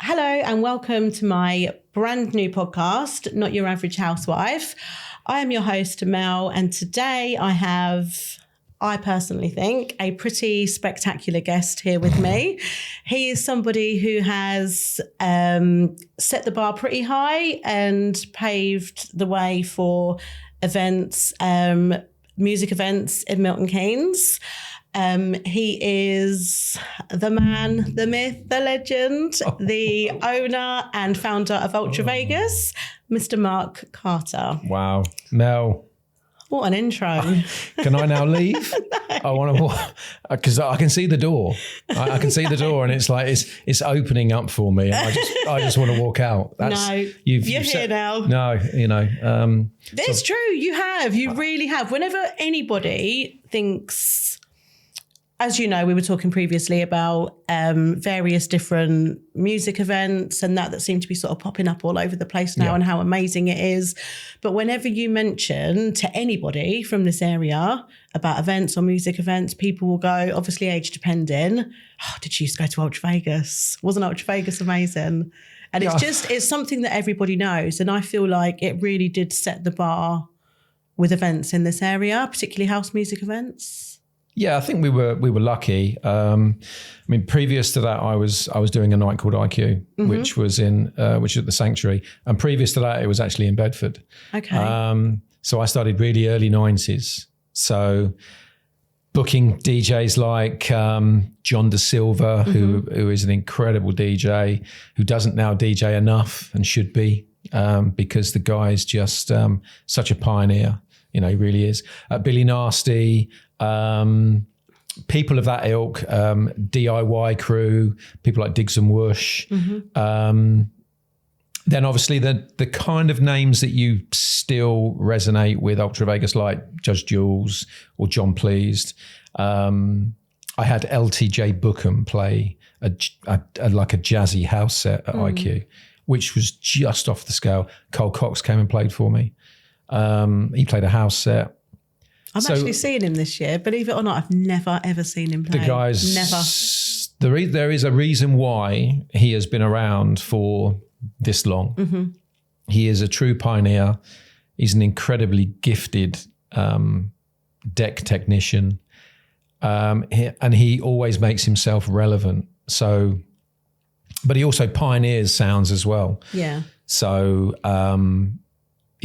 Hello and welcome to my brand new podcast, Not Your Average Housewife. I am your host, Mel, and today I personally think, a pretty spectacular guest here with me. He is somebody who has set the bar pretty high and paved the way for events, music events in Milton Keynes. He is the man, the myth, the legend, the owner and founder of Ultra Vegas, Mr. Marc Carter. Wow. Mel. What an intro. Can I now leave? No. I want to, because I can see the door. I can see the door and it's like, it's opening up for me. And I just want to walk out. You're here now. No, It's true. You really have. Whenever anybody thinks, as you know, we were talking previously about various different music events and that seem to be sort of popping up all over the place now and how amazing it is. But whenever you mention to anybody from this area about events or music events, people will go, obviously age depending, oh, did you used to go to Ultra Vegas? Wasn't Ultra Vegas amazing? And it's something that everybody knows. And I feel like it really did set the bar with events in this area, particularly house music events. Yeah, I think we were lucky. Previous to that, I was doing a night called IQ, which was at the Sanctuary, and previous to that, it was actually in Bedford. Okay. So I started really early 90s. So booking DJs like John Da Silva, who is an incredible DJ, who doesn't now DJ enough and should be, because the guy is just such a pioneer. He really is. Billy Nasty. People of that ilk, DIY crew, people like Diggs and Whoosh. Then obviously the kind of names that you still resonate with Ultra Vegas, like Judge Jules or John Pleased. I had LTJ Bookham play a jazzy house set at IQ, which was just off the scale. Carl Cox came and played for me. He played a house set. I'm actually seeing him this year. Believe it or not, I've never, ever seen him play. The guy's... Never. There is a reason why he has been around for this long. He is a true pioneer. He's an incredibly gifted deck technician. And he always makes himself relevant. So, but he also pioneers sounds as well. Yeah. So...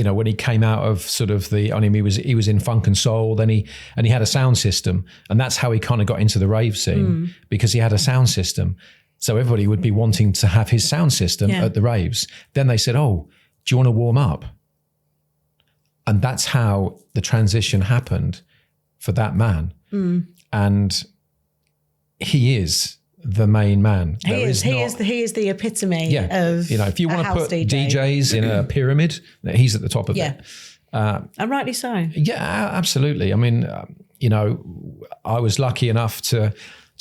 when he came out of sort of he was in funk and soul, then he had a sound system, and that's how he kind of got into the rave scene because he had a sound system. So everybody would be wanting to have his sound system at the raves. Then they said, "Oh, do you want to warm up?" And that's how the transition happened for that man. And he is the main man. He is the epitome of if you want to put DJ. DJs in a pyramid, he's at the top of it. And rightly so. Yeah, absolutely. I mean, I was lucky enough to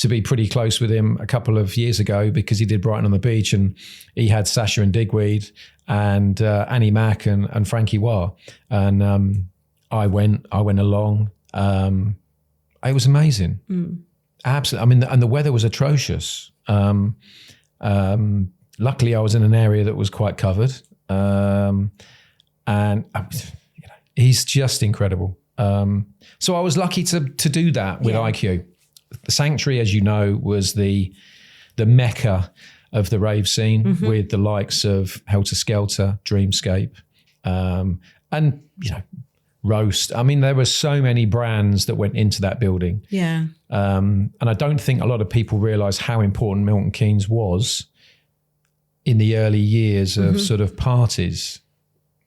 be pretty close with him a couple of years ago because he did Brighton on the Beach, and he had Sasha and Digweed and Annie Mac and Frankie Wah, and I went along. It was amazing. Absolutely. I mean, and the weather was atrocious. Luckily, I was in an area that was quite covered. And he's just incredible. So I was lucky to do that with IQ. The Sanctuary, as you know, was the mecca of the rave scene with the likes of Helter Skelter, Dreamscape, and, Roast. I mean, there were so many brands that went into that building. Yeah. And I don't think a lot of people realise how important Milton Keynes was in the early years of sort of parties.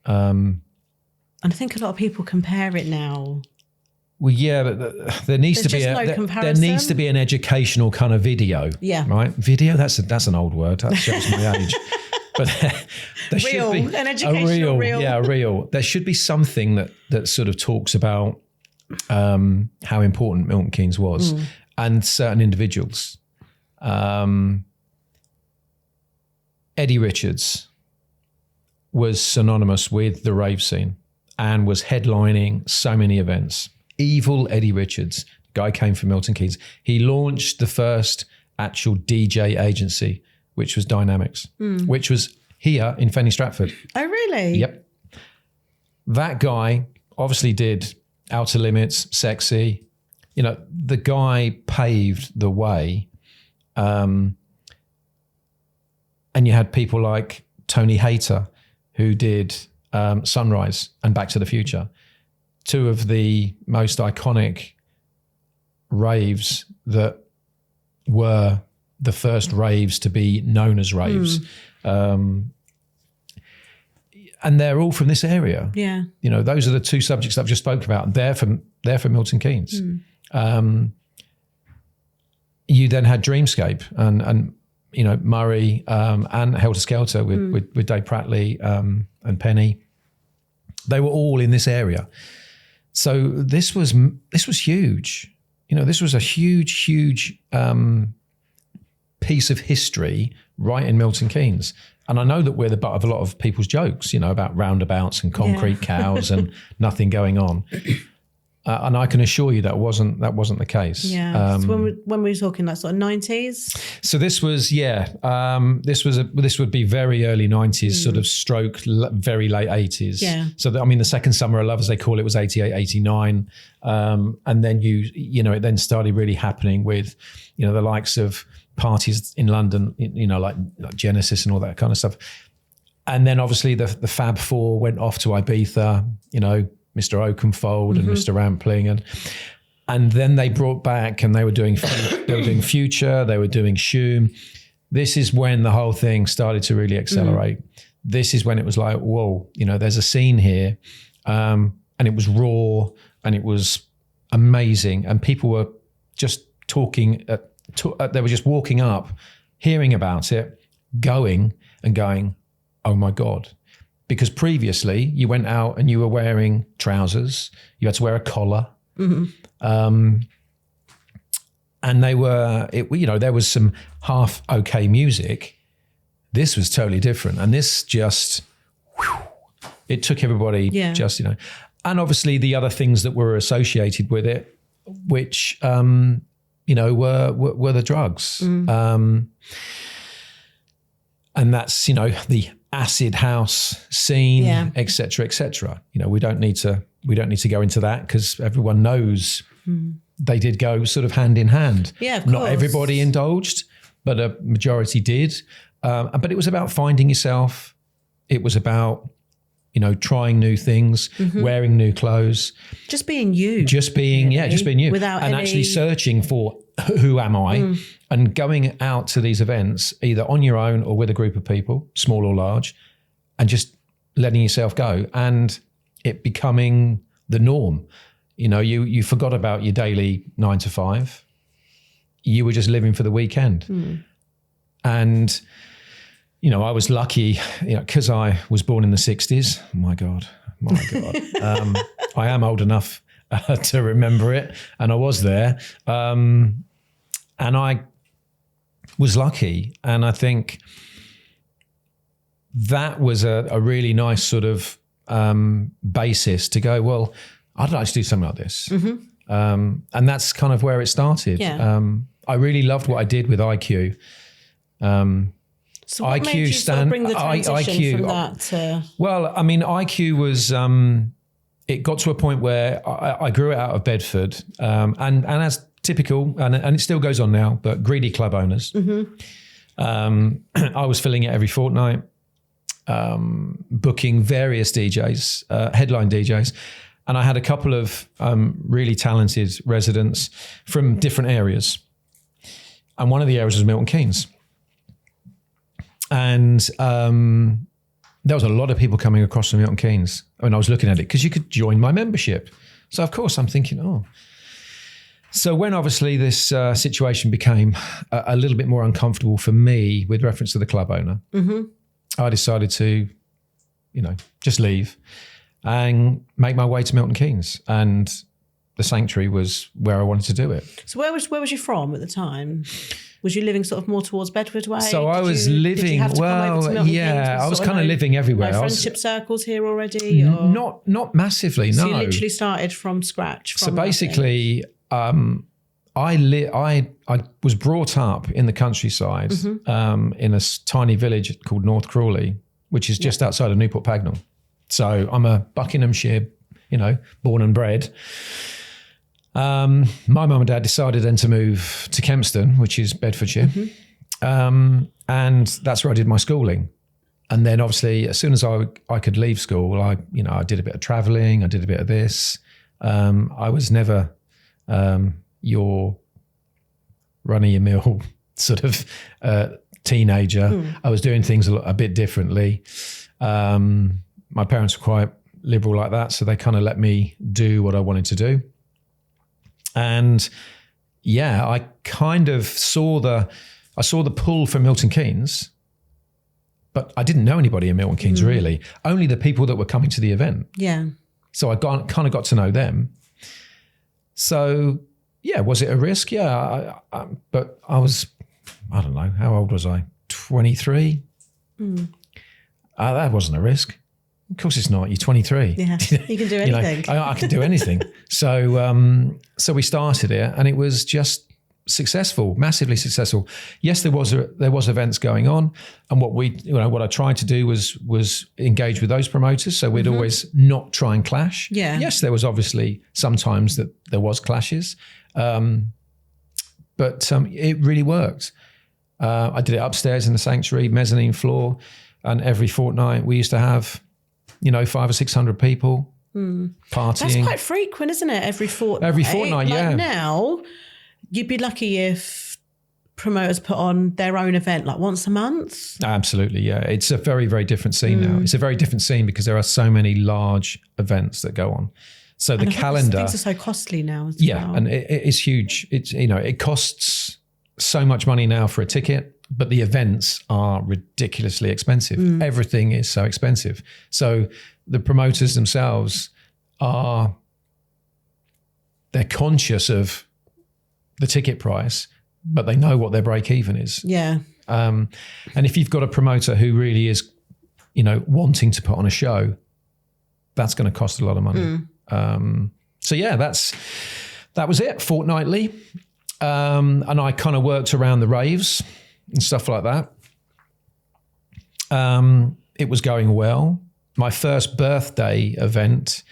And I think a lot of people compare it now. Well, yeah, but there needs there needs to be an educational kind of video. Yeah. Right? Video, that's an old word. That shows my age. But there should be an educational reel. Yeah, real. There should be something that sort of talks about how important Milton Keynes was and certain individuals. Eddie Richards was synonymous with the rave scene and was headlining so many events. Evil Eddie Richards, guy came from Milton Keynes. He launched the first actual DJ agency which was Dynamics, which was here in Fenny Stratford. Oh, really? Yep. That guy obviously did Outer Limits, Sexy. You know, the guy paved the way. And you had people like Tony Hayter, who did Sunrise and Back to the Future, two of the most iconic raves that were the first raves to be known as raves. And they're all from this area. Yeah. You know, those are the two subjects that I've just spoke about. They're from Milton Keynes. You then had Dreamscape and you know, Murray and Helter Skelter with Dave Prattley and Penny. They were all in this area. So this was huge. You know, this was a huge piece of history right in Milton Keynes. And I know that we're the butt of a lot of people's jokes, you know, about roundabouts and concrete cows and nothing going on. And I can assure you that wasn't the case. Yeah. So when we were talking like sort of 90s? So this was, this would be very early 90s, sort of stroke, very late 80s. Yeah. So, the second summer of love, as they call it, was 88, 89. And then you know, it then started really happening with, you know, the likes of parties in London, you know, like Genesis and all that kind of stuff. And then obviously the Fab Four went off to Ibiza, you know, Mr. Oakenfold and Mr. Rampling, and then they brought back, and they were doing Future, they were doing Shoom. This is when the whole thing started to really accelerate. This is when it was like, whoa, you know, there's a scene here, and it was raw and it was amazing, and people were just talking. They were just walking up, hearing about it, going, oh my God. Because previously you went out and you were wearing trousers, you had to wear a collar. And there was some half okay music. This was totally different. And this just, it took everybody just, you know, and obviously the other things that were associated with it, which, you know, were the drugs. And that's, you know, the acid house scene, et cetera, et cetera. You know, we don't need to go into that because everyone knows they did go sort of hand in hand. Yeah, of Not course. everybody indulged, but a majority did. But it was about finding yourself. It was about, you know, trying new things, wearing new clothes. Just being you. Just being you. Without actually searching for who am I, and going out to these events either on your own or with a group of people, small or large, and just letting yourself go and it becoming the norm. You know, you forgot about your daily 9 to 5. You were just living for the weekend. And, you know, I was lucky, you know, because I was born in the 60s. My God. I am old enough to remember it, and I was there. And I was lucky. And I think that was a really nice sort of basis to go, well, I'd like to do something like this. And that's kind of where it started. Yeah. I really loved what I did with IQ. So what made you sort of bring the transition from that to... Well, I mean, IQ was... it got to a point where I grew it out of Bedford, and as typical, and it still goes on now, but greedy club owners. I was filling it every fortnight, booking various DJs, headline DJs, and I had a couple of really talented residents from different areas. And one of the areas was Milton Keynes. And there was a lot of people coming across from Milton Keynes when I was looking at it, because you could join my membership. So, of course, I'm thinking, oh. So when obviously this situation became a little bit more uncomfortable for me with reference to the club owner, I decided to, you know, just leave and make my way to Milton Keynes. And the Sanctuary was where I wanted to do it. So where was you from at the time? Was you living sort of more towards Bedford way? So I was living, I was kind of living everywhere. Friendship circles here already? Or? Not massively, no. So you literally started from scratch. So basically, I was brought up in the countryside in a tiny village called North Crawley, which is just outside of Newport Pagnell. So I'm a Buckinghamshire, born and bred. My mum and dad decided then to move to Kempston, which is Bedfordshire. And that's where I did my schooling. And then obviously as soon as I could leave school, I did a bit of traveling, I did a bit of this. I was never your run-of-your-mill sort of teenager. I was doing things a bit differently. My parents were quite liberal like that, so they kind of let me do what I wanted to do. And yeah, I kind of saw the pull from Milton Keynes, but I didn't know anybody in Milton Keynes really, only the people that were coming to the event. Yeah. So I kind of got to know them. So yeah, was it a risk? Yeah, but I don't know, how old was I? 23? That wasn't a risk. Of course it's not. You're 23. Yeah, you can do anything. I can do anything. So we started it, and it was just successful, massively successful. Yes, there was events going on, and what I tried to do was engage with those promoters. So we'd always not try and clash. Yeah. Yes, there was obviously sometimes that there was clashes, but it really worked. I did it upstairs in the sanctuary, mezzanine floor, and every fortnight we used to have 500 or 600 people partying. That's quite frequent, isn't it? Every fortnight. Every fortnight, yeah. Like now, you'd be lucky if promoters put on their own event like once a month. Absolutely, yeah. It's a very, very different scene now. It's a very different scene because there are so many large events that go on. So the calendar... Things are so costly now as well. Yeah, and it's huge. It's it costs so much money now for a ticket, but the events are ridiculously expensive. Everything is so expensive. So the promoters themselves they're conscious of the ticket price, but they know what their break even is. Yeah. And if you've got a promoter who really is, wanting to put on a show, that's going to cost a lot of money. So yeah, that was it, fortnightly. And I kind of worked around the raves and stuff like that. It was going well. My first birthday event,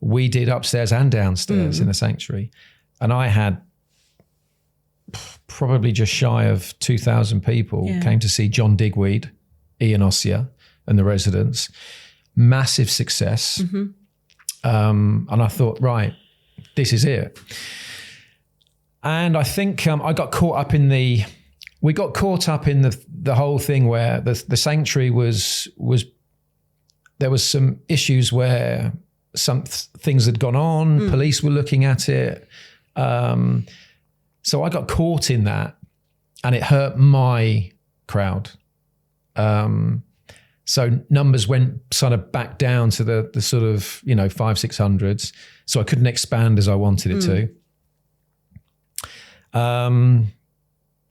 we did upstairs and downstairs in the sanctuary. And I had probably just shy of 2,000 people came to see John Digweed, Ian Ossia and the residents. Massive success. And I thought, right, this is it. And I think I got caught up in the whole thing where the sanctuary was there was some issues where some things had gone on, police were looking at it. So I got caught in that, and it hurt my crowd. So numbers went sort of back down to the sort of 500-600s. So I couldn't expand as I wanted it to. And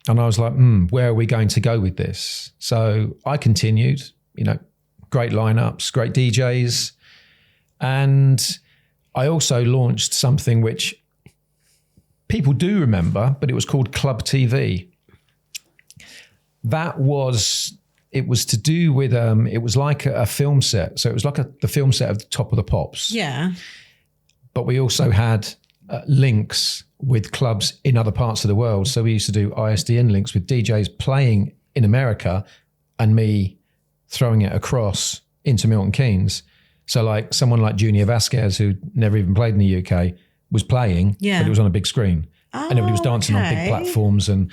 I was like, where are we going to go with this? So I continued, great lineups, great DJs. And I also launched something which people do remember, but it was called Club TV. It was to do with, it was like a film set. So it was like the film set of the Top of the Pops. Yeah. But we also had links with clubs in other parts of the world. So we used to do ISDN links with DJs playing in America and me throwing it across into Milton Keynes. So like someone like Junior Vasquez, who never even played in the UK, was playing, but it was on a big screen. And everybody was dancing on big platforms. And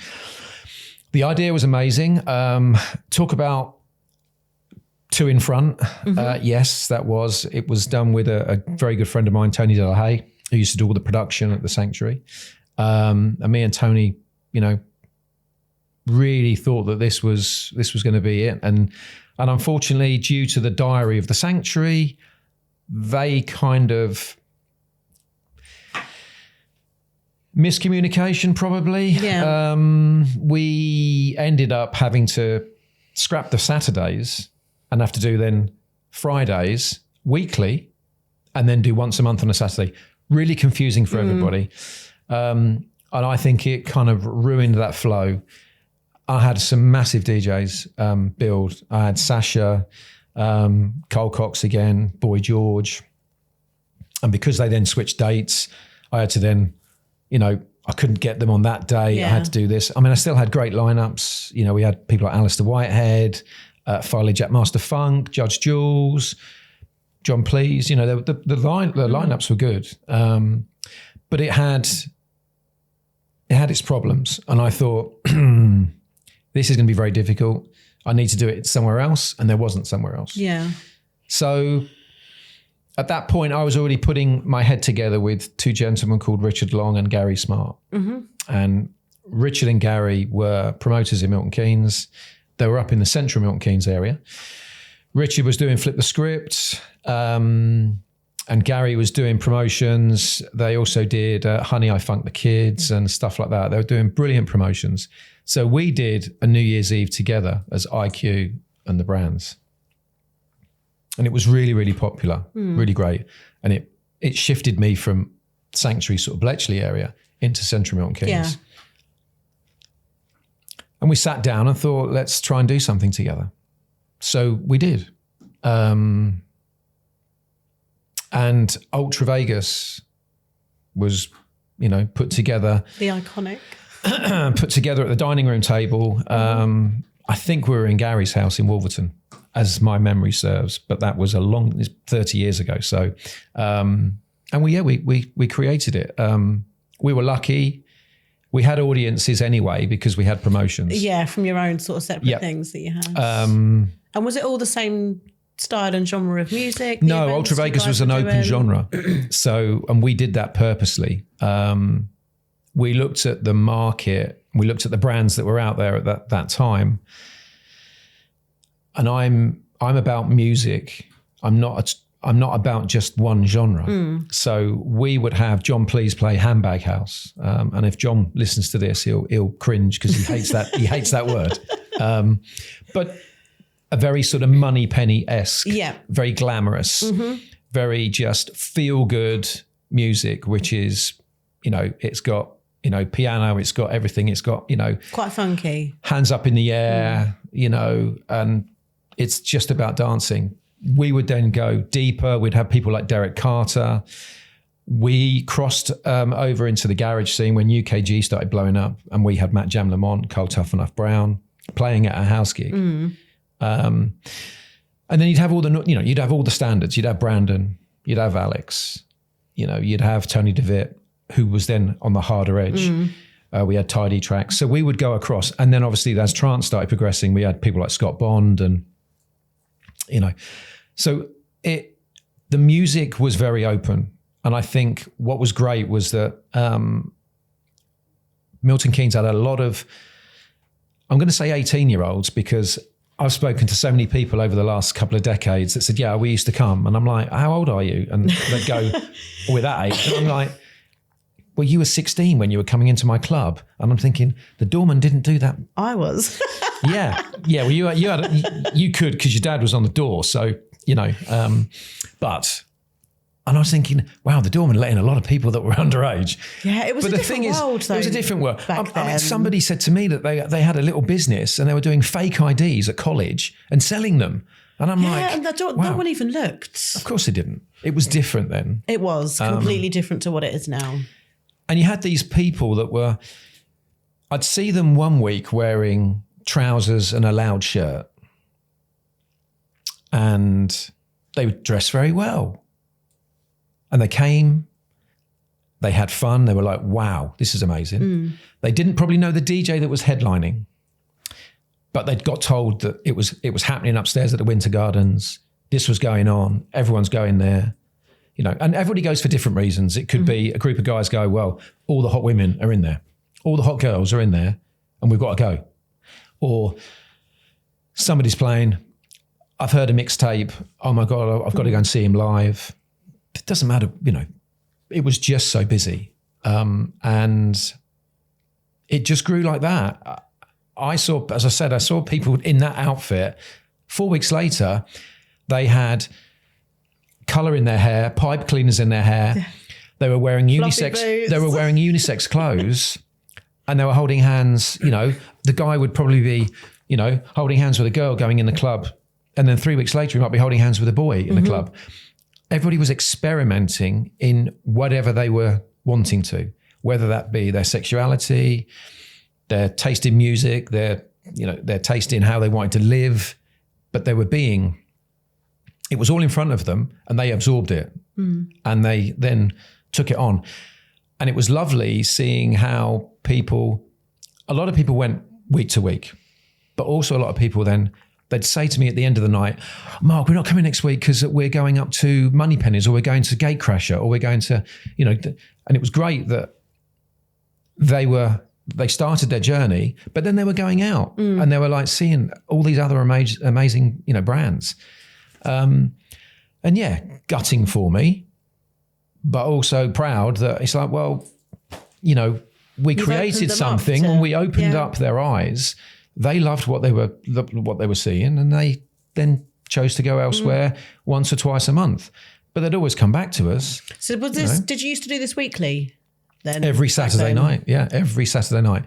the idea was amazing. Talk about two in front. Yes, that was. It was done with a very good friend of mine, Tony De La Haye, who used to do all the production at the sanctuary. And me and Tony, really thought that this was going to be it. And unfortunately, due to the diary of the sanctuary, they kind of miscommunication probably. Yeah. We ended up having to scrap the Saturdays and have to do then Fridays weekly and then do once a month on a Saturday. Really confusing for everybody. And I think it kind of ruined that flow. I had some massive DJs build. I had Sasha, Carl Cox again, Boy George. And because they then switched dates, I had to then, I couldn't get them on that day. Yeah. I had to do this. I mean, I still had great lineups. We had people like Alistair Whitehead, Farley Jack Master Funk, Judge Jules, John Please. The lineups were good. But it had its problems. And I thought, this is going to be very difficult. I need to do it somewhere else. And there wasn't somewhere else. Yeah. So at that point, I was already putting my head together with two gentlemen called Richard Long and Gary Smart. Mm-hmm. And Richard and Gary were promoters in Milton Keynes. They were up in the central Milton Keynes area. Richard was doing Flip the Script, and Gary was doing promotions. They also did Honey, I Funked the Kids and stuff like that. They were doing brilliant promotions. So we did a New Year's Eve together as IQ and the Brands. And it was really, really popular, really great. And it shifted me from Sanctuary sort of Bletchley area into central Milton Keynes. Yeah. And we sat down and thought, let's try and do something together. So we did. And Ultra Vegas was, put together. The iconic. Put together at the dining room table. I think we were in Gary's house in Wolverton, as my memory serves, but that was 30 years ago. So, and we created it. We were lucky. We had audiences anyway because we had promotions. Yeah, from your own sort of separate things that you had. And was it all the same style and genre of music? No, Ultra Vegas was an open genre. So, and we did that purposely. We looked at the market. We looked at the brands that were out there at that time. And I'm about music. I'm not about just one genre. So we would have John Please play Handbag House. And if John listens to this, he'll cringe because he hates that. He hates that word. But a very sort of Moneypenny-esque, very glamorous, very just feel good music, which is, it's got, piano, it's got everything. It's got, quite funky. Hands up in the air, and it's just about dancing. We would then go deeper. We'd have people like Derek Carter. We crossed over into the garage scene when UKG started blowing up, and we had Matt Jam Lamont, Carl Tough Enough Brown playing at a house gig. And then you'd have all you'd have all the standards. You'd have Brandon, you'd have Alex, you'd have Tony DeVitt, who was then on the harder edge. We had Tidy Tracks. So we would go across. And then obviously as trance started progressing, we had people like Scott Bond and, so the music was very open. And I think what was great was that Milton Keynes had a lot of, I'm going to say 18-year-olds because I've spoken to so many people over the last couple of decades that said, yeah, we used to come. And I'm like, how old are you? And they'd go, we're that age. And I'm like, well, you were 16 when you were coming into my club. And I'm thinking, the doorman didn't do that. I was. Yeah. Well, you could because your dad was on the door. So, but, and I was thinking, wow, the doorman let in a lot of people that were underage. Yeah, it was a different world. It was a different world. I mean, somebody said to me that they had a little business and they were doing fake IDs at college and selling them. And I'm like, and no one even looked. Of course it didn't. It was different then. It was completely different to what it is now. And you had these people that were, I'd see them one week wearing trousers and a loud shirt. And they would dress very well. And they came, they had fun. They were like, wow, this is amazing. They didn't probably know the DJ that was headlining, but they'd got told that it was happening upstairs at the Winter Gardens. This was going on. Everyone's going there. And everybody goes for different reasons. It could be a group of guys go, well, all the hot women are in there. All the hot girls are in there and we've got to go. Or somebody's playing, I've heard a mixtape. Oh my God, I've got to go and see him live. It doesn't matter, it was just so busy. And it just grew like that. I saw people in that outfit. 4 weeks later, they had colour in their hair, pipe cleaners in their hair. They were wearing unisex. They were wearing unisex clothes, and they were holding hands. You know, the guy would probably be, you know, holding hands with a girl going in the club. And then 3 weeks later, he might be holding hands with a boy in the club. Everybody was experimenting in whatever they were wanting to, whether that be their sexuality, their taste in music, their taste in how they wanted to live. But they were it was all in front of them, and they absorbed it. And they then took it on. And it was lovely seeing how a lot of people went week to week, but also a lot of people then, they'd say to me at the end of the night, Mark, we're not coming next week because we're going up to Moneypennies, or we're going to Gatecrasher, or we're going to, you know, and it was great that they started their journey, but then they were going out and they were like seeing all these other amazing, you know, brands. And yeah, gutting for me, but also proud that it's like, well, you know, we created something and we opened up their eyes. They loved what they were seeing, and they then chose to go elsewhere once or twice a month. But they'd always come back to us. So was this? Did you used to do this weekly? Then every Saturday night, every Saturday night.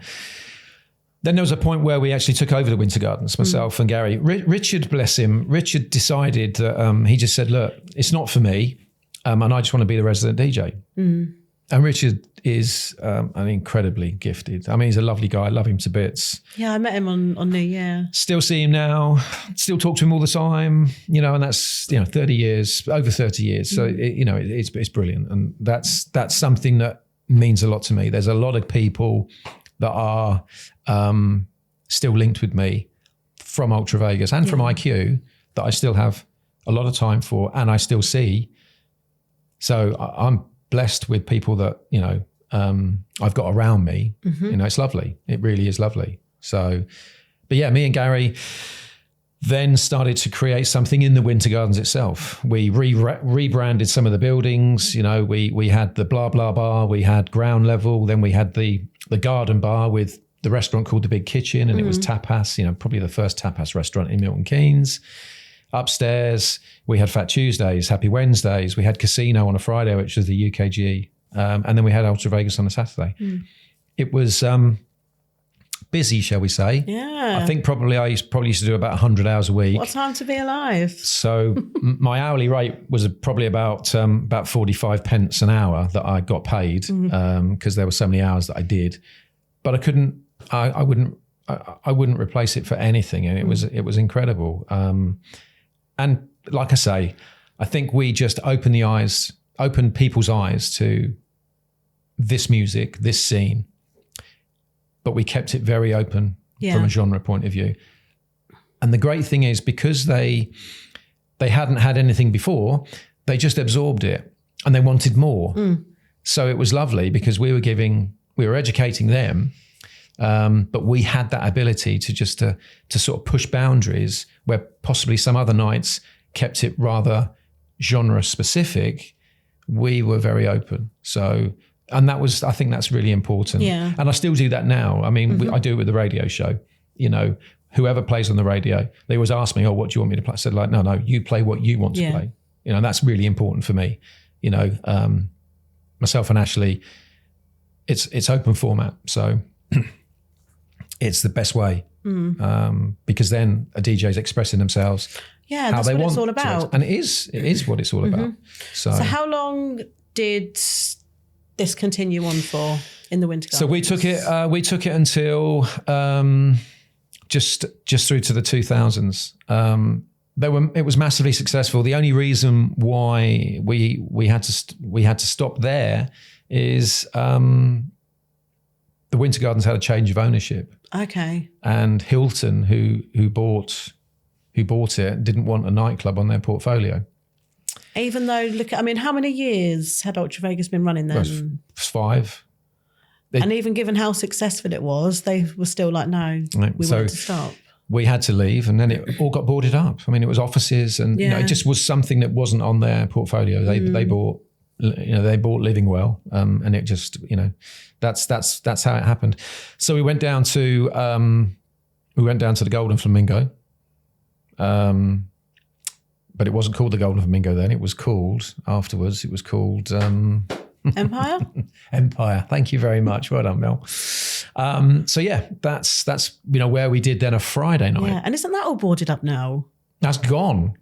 Then there was a point where we actually took over the Winter Gardens, myself and Gary. Richard, bless him, Richard decided that he just said, "Look, it's not for me, and I just want to be the resident DJ." And Richard is incredibly gifted. I mean, he's a lovely guy. I love him to bits. Yeah, I met him on New Year. Still see him now. Still talk to him all the time. You know, and that's, you know, 30 years, over 30 years. So, it's brilliant. And that's something that means a lot to me. There's a lot of people that are still linked with me from Ultra Vegas and from IQ that I still have a lot of time for, and I still see. So I'm blessed with people that, you know, I've got around me. You know, it's lovely. It really is lovely. So, but yeah, me and Gary then started to create something in the Winter Gardens itself. We rebranded some of the buildings. You know, we had the blah blah bar, we had ground level, then we had the garden bar with the restaurant called the Big Kitchen, and it was tapas. You know, probably the first tapas restaurant in Milton Keynes. Upstairs, we had Fat Tuesdays, Happy Wednesdays. We had Casino on a Friday, which was the UKG. And then we had Ultra Vegas on a Saturday. It was busy, shall we say. Yeah. I think I used to do about 100 hours a week. What time to be alive? So my hourly rate was probably about 45 pence an hour that I got paid because there were so many hours that I did. But I wouldn't replace it for anything. And it was incredible. And like I say, I think we just opened people's eyes to this music, this scene, but we kept it very open from a genre point of view. And the great thing is, because they hadn't had anything before, they just absorbed it and they wanted more. So it was lovely because we were educating them, but we had that ability to sort of push boundaries where possibly some other nights kept it rather genre specific. We were very open. So, and I think that's really important. Yeah. And I still do that now. I mean, I do it with the radio show. You know, whoever plays on the radio, they always ask me, "Oh, what do you want me to play?" I said, like, no, you play what you want to play. You know, that's really important for me. You know, myself and Ashley, it's open format. So it's the best way because then a DJ is expressing themselves. Yeah, that's what it's all about. And it is what it's all about. So how long did this continue on for in the Winter Gardens? So we took it until just through to the 2000s. It was massively successful. The only reason why we had to stop there is the Winter Gardens had a change of ownership. Okay. And Hilton, who bought it, didn't want a nightclub on their portfolio. Even though, how many years had Ultra Vegas been running then? It was 5. And even given how successful it was, they were still like, no, we want to stop. We had to leave, and then it all got boarded up. I mean, it was offices, and it just was something that wasn't on their portfolio. They bought, they bought living well, and it just, that's how it happened. So we went down to the Golden Flamingo. But it wasn't called the Golden Flamingo then. It was called, afterwards, it was called... Empire? Empire. Thank you very much. Well done, Mel. So yeah, that's where we did then a Friday night. Yeah, and isn't that all boarded up now? That's gone.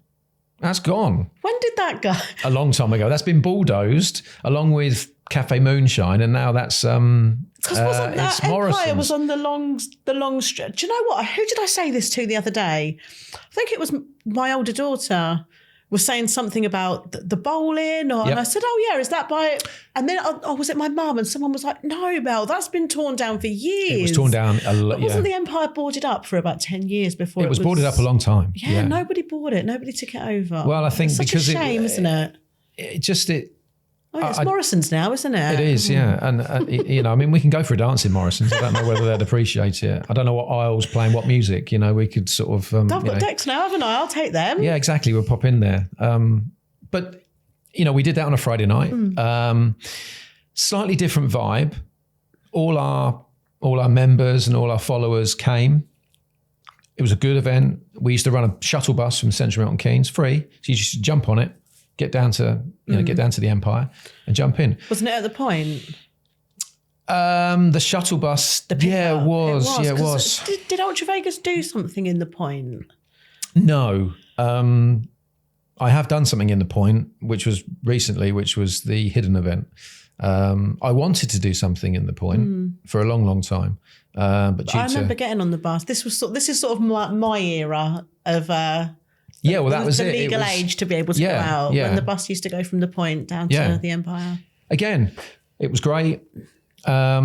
When did that go? A long time ago. That's been bulldozed along with Cafe Moonshine, and now that's Because wasn't that Empire Morrison's. was on the long stretch? Do you know what? Who did I say this to the other day? I think it was my older daughter was saying something about the bowling, and I said, "Oh yeah, is that by?" And then, was it my mum? And someone was like, "No, Mel, that's been torn down for years." It was torn down a lot. Wasn't the Empire boarded up for about 10 years before it was boarded up a long time? Yeah, nobody bought it. Nobody took it over. Well, I think it's such because a shame, isn't it? It's Morrison's now, isn't it? It is, yeah. And, I mean, we can go for a dance in Morrison's. I don't know whether they'd appreciate it. I don't know what aisle's playing what music. We could sort of... I've got decks now, haven't I? I'll take them. Yeah, exactly. We'll pop in there. But, we did that on a Friday night. Slightly different vibe. All our members and all our followers came. It was a good event. We used to run a shuttle bus from Central Milton Keynes, free. So you just jump on it. Get down to the Empire and jump in. Wasn't it at the Point? The shuttle bus. It was. Yeah, it was. Did Ultra Vegas do something in the Point? No. I have done something in the Point, which was recently, which was the hidden event. I wanted to do something in the Point for a long, long time. But I remember getting on the bus. This is sort of my era of... that was the legal age to be able to go out when the bus used to go from the Point down to the Empire. Again, it was great. At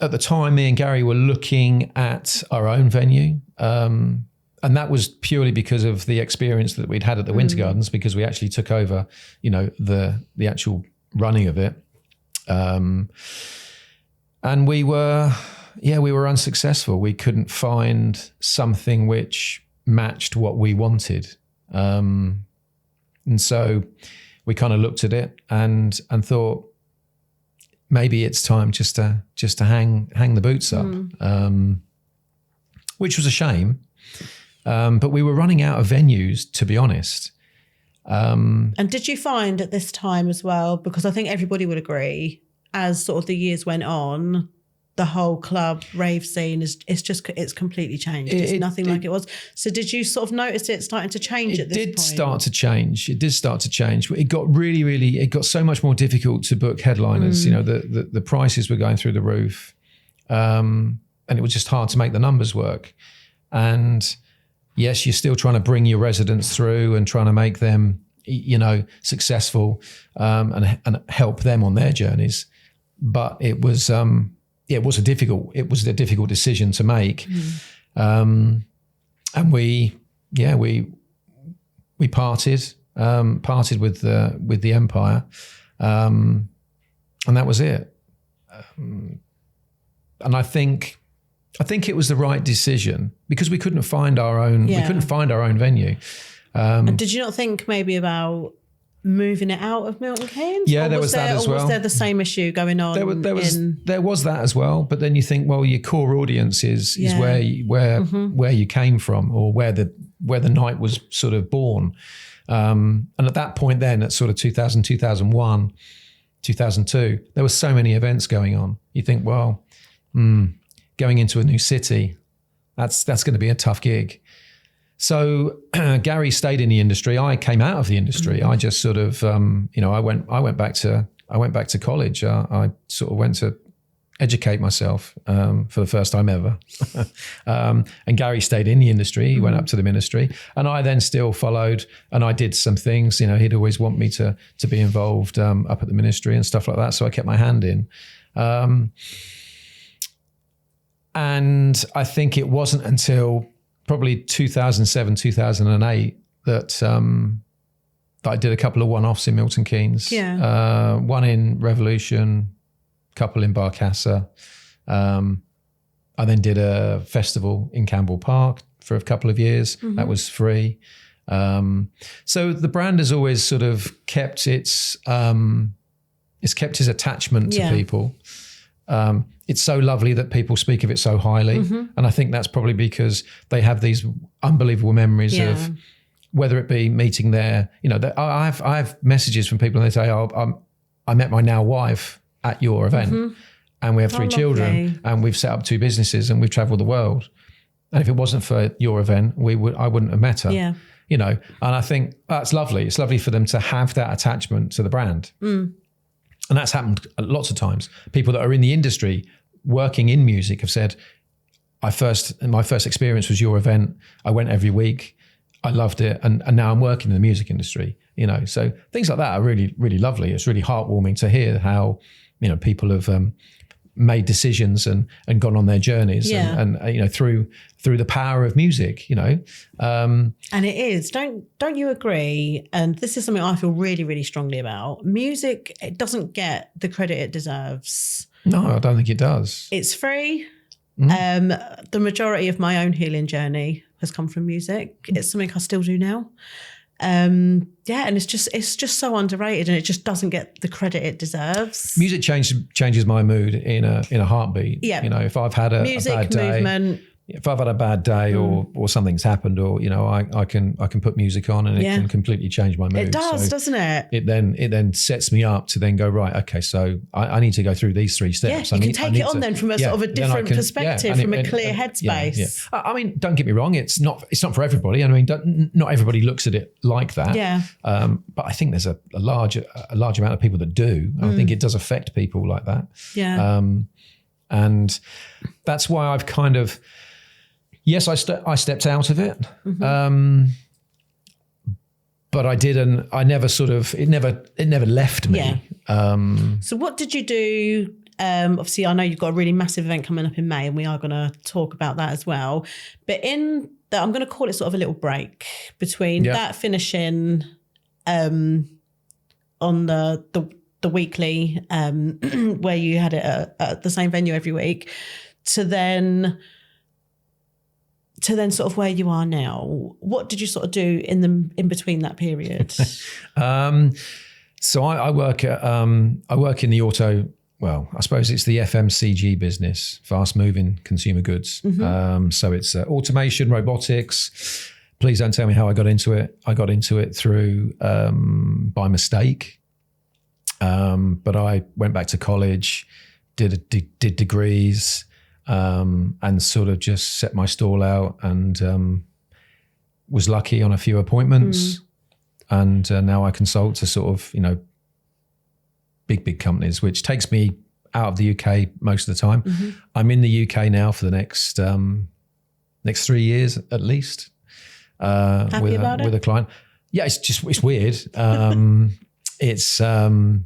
the time, me and Gary were looking at our own venue. And that was purely because of the experience that we'd had at the Winter Gardens, because we actually took over, the actual running of it. And we were unsuccessful. We couldn't find something which matched what we wanted. And so we kind of looked at it and thought, maybe it's time just to hang the boots up, which was a shame. But we were running out of venues, to be honest. And did you find at this time as well, because I think everybody would agree, as sort of the years went on, the whole club rave scene it's completely changed. It's nothing like it was. So did you sort of notice it starting to change at this point? It did start to change. It got it got so much more difficult to book headliners. The prices were going through the roof. And it was just hard to make the numbers work. And yes, you're still trying to bring your residents through and trying to make them, successful, and help them on their journeys. But it was a difficult decision to make. And we parted with the Empire. And that was it. And I think it was the right decision because we couldn't find our own venue. And did you not think maybe about moving it out of Milton Keynes? Yeah, there was that as well. Was there the same issue going on? There was that as well. But then you think, well, your core audience is where you came from, or where the night was sort of born. And at that point, then at sort of 2000, 2001, 2002, there were so many events going on. You think, well, going into a new city, that's going to be a tough gig. So Gary stayed in the industry. I came out of the industry. I just sort of, I went back to college. I sort of went to educate myself for the first time ever. And Gary stayed in the industry. He went up to the ministry, and I then still followed. And I did some things. He'd always want me to be involved up at the ministry and stuff like that. So I kept my hand in. And I think it wasn't until probably 2007, 2008 that I did a couple of one-offs in Milton Keynes. Yeah. One in Revolution, couple in Barcassa. I then did a festival in Campbell Park for a couple of years. That was free. So the brand has always sort of kept its attachment to people. It's so lovely that people speak of it so highly. And I think that's probably because they have these unbelievable memories of whether it be meeting there. I have messages from people and they say, I met my now wife at your event. and we have 3 children, and we've set up 2 businesses, and we've traveled the world. And if it wasn't for your event, I wouldn't have met her. Yeah. And I think that's lovely. It's lovely for them to have that attachment to the brand. And that's happened lots of times. People that are in the industry working in music have said, my first experience was your event. I went every week. I loved it. And now I'm working in the music industry, So things like that are really, really lovely. It's really heartwarming to hear how, people have made decisions and gone on their journeys and through the power of music, And it is, don't you agree? And this is something I feel really, really strongly about. Music, it doesn't get the credit it deserves. No, I don't think it does. It's free. The majority of my own healing journey has come from music. It's something I still do now. And it's just so underrated, and it just doesn't get the credit it deserves. Music changes my mood in a heartbeat. Yeah. If I've had a bad day, movement. If I've had a bad day or something's happened, or I can put music on and it can completely change my mood. It does, doesn't it? It then sets me up to then go, right, okay, so I need to go through these 3 steps. Yeah, you can take it on then from a sort of a different perspective, from a clear headspace. Yeah. I mean, don't get me wrong, it's not for everybody. I mean, not everybody looks at it like that. Yeah. But I think there's a large amount of people that do. I think it does affect people like that. Yeah. And that's why I've kind of. Yes, I stepped out of it, but I didn't. I never it never left me. Yeah. So what did you do? Obviously, I know you've got a really massive event coming up in May, and we are going to talk about that as well. But I'm going to call it sort of a little break between that finishing on the weekly where you had it at the same venue every week, to then sort of where you are now. What did you sort of do in between that period? So I work in the auto. Well, I suppose it's the FMCG business, fast moving consumer goods. So it's automation, robotics. Please don't tell me how I got into it. I got into it through by mistake. But I went back to college, did degrees. And sort of just set my stall out, and was lucky on a few appointments. And now I consult to sort of, big companies, which takes me out of the UK most of the time. I'm in the UK now for the next 3 years at least. Happy about it? With a client. Yeah, it's weird.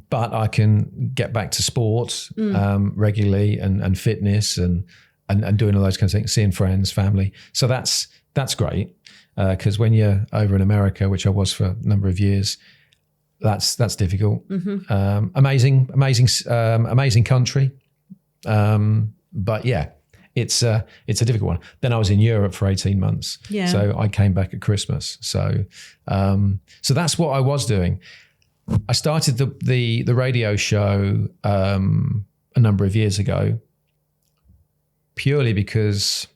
But I can get back to sport regularly and fitness and doing all those kinds of things, seeing friends, family. So that's great because when you're over in America, which I was for a number of years, that's difficult. Amazing country, but yeah, it's a difficult one. Then I was in Europe for 18 months, so I came back at Christmas. So that's what I was doing. I started the radio show a number of years ago purely because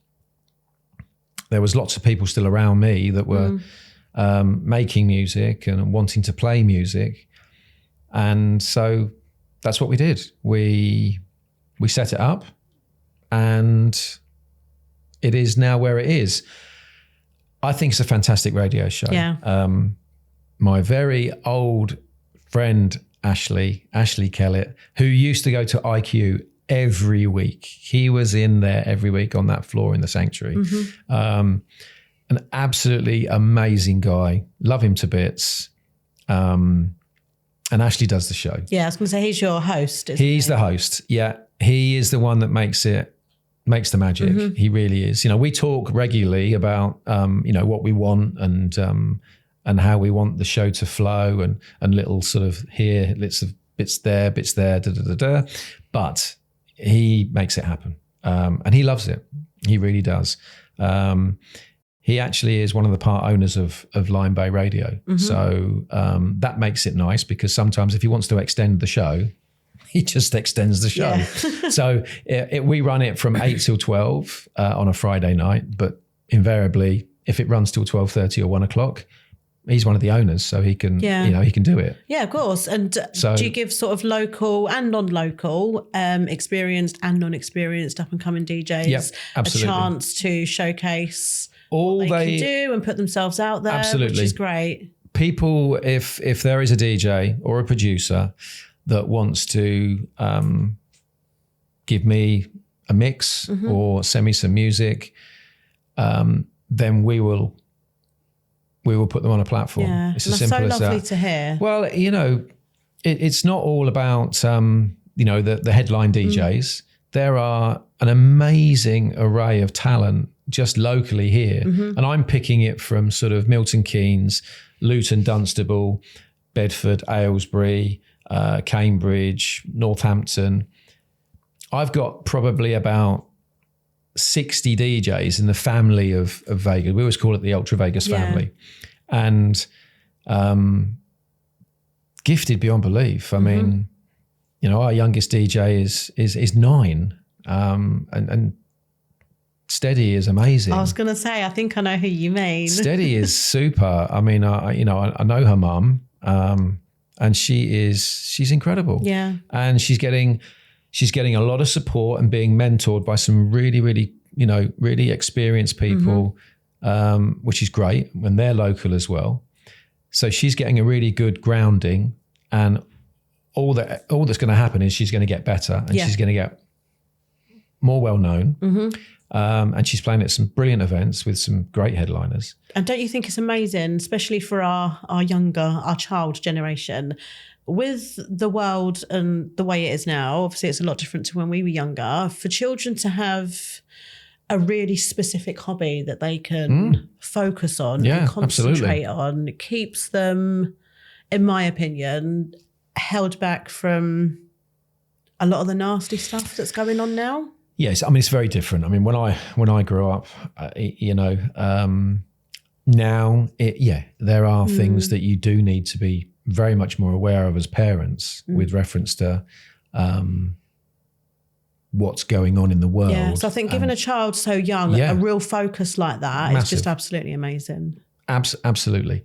there was lots of people still around me that were making music and wanting to play music. And so that's what we did. We set it up, and it is now where it is. I think it's a fantastic radio show. Yeah. My very old friend Ashley Kellett, who used to go to IQ every week. He was in there every week on that floor in the sanctuary. An absolutely amazing guy. Love him to bits. And Ashley does the show. Yeah, I was going to say he's your host. He's the host. Yeah, he is the one that makes the magic. He really is. We talk regularly about what we want and how we want the show to flow and little sort of here, bits there, but he makes it happen. And he loves it. He really does. He actually is one of the part owners of Lion Bay Radio. So that makes it nice because sometimes if he wants to extend the show, he just extends the show. Yeah. So we run it from 8 till 12 on a Friday night, but invariably if it runs till 12:30 or 1 o'clock, he's one of the owners, so he can, he can do it. Yeah, of course. And do you give sort of local and non-local, experienced and non-experienced up and coming DJs a chance to showcase all they can do and put themselves out there, which is great. People, if there is a DJ or a producer that wants to give me a mix or send me some music, then we will put them on a platform. Yeah, it's as simple as that. So lovely to hear. Well, it's not all about the headline DJs. There are an amazing array of talent just locally here, and I'm picking it from sort of Milton Keynes, Luton, Dunstable, Bedford, Aylesbury, Cambridge, Northampton. I've got probably about 60 DJs in the family of Vegas. We always call it the Ultra Vegas family. And gifted beyond belief. I mean, our youngest DJ is 9. And Steady is amazing. I was going to say, I think I know who you mean. Steady is super. I mean, I know her mum, and she's incredible. Yeah. And she's getting a lot of support and being mentored by some really, really, really experienced people, which is great when they're local as well. So she's getting a really good grounding, and all that's going to happen is she's going to get better, and she's going to get more well known. And she's playing at some brilliant events with some great headliners. And don't you think it's amazing, especially for our child generation, with the world and the way it is now? Obviously, it's a lot different to when we were younger. For children to have a really specific hobby that they can focus on and concentrate on, it keeps them, in my opinion, held back from a lot of the nasty stuff that's going on now. Yes, I mean, it's very different. I mean, when I grew up, now there are things that you do need to be very much more aware of as parents with reference to what's going on in the world. Yeah, so I think giving a child so young a real focus like that is just absolutely amazing. Absolutely.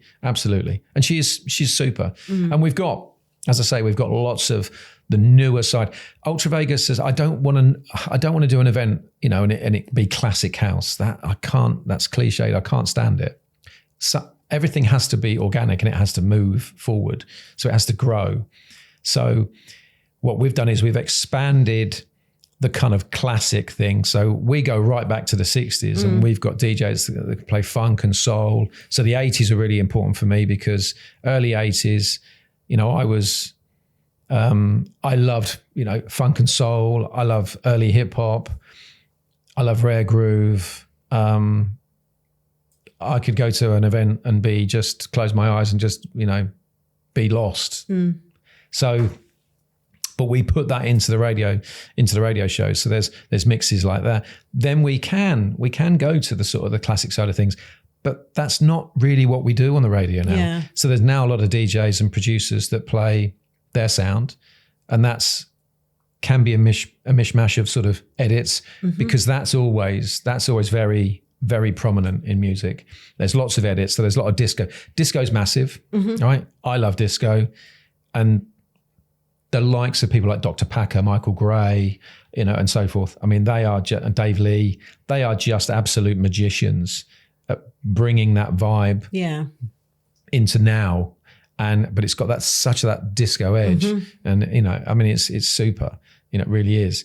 And she's super. And we've got, as I say, we've got lots of the newer side. Ultra Vegas says, I don't want to do an event, and it be classic house. That's cliched. I can't stand it. So everything has to be organic and it has to move forward. So it has to grow. So what we've done is we've expanded the kind of classic thing. So we go right back to the 60s and we've got DJs that play funk and soul. So the 80s are really important for me because early 80s, I loved, funk and soul. I love early hip hop. I love rare groove. I could go to an event and just close my eyes and just, be lost. So, but we put that into the radio show. So there's mixes like that. Then we can go to the sort of the classic side of things, but that's not really what we do on the radio now. Yeah. So there's now a lot of DJs and producers that play their sound, and can be a mishmash of sort of edits because that's always very, very prominent in music. There's lots of edits, so there's a lot of disco. Disco's massive, right? I love disco, and the likes of people like Dr. Packer, Michael Gray, and so forth. I mean, Dave Lee, they are just absolute magicians at bringing that vibe into now. But it's got that disco edge, and it's super. It really is.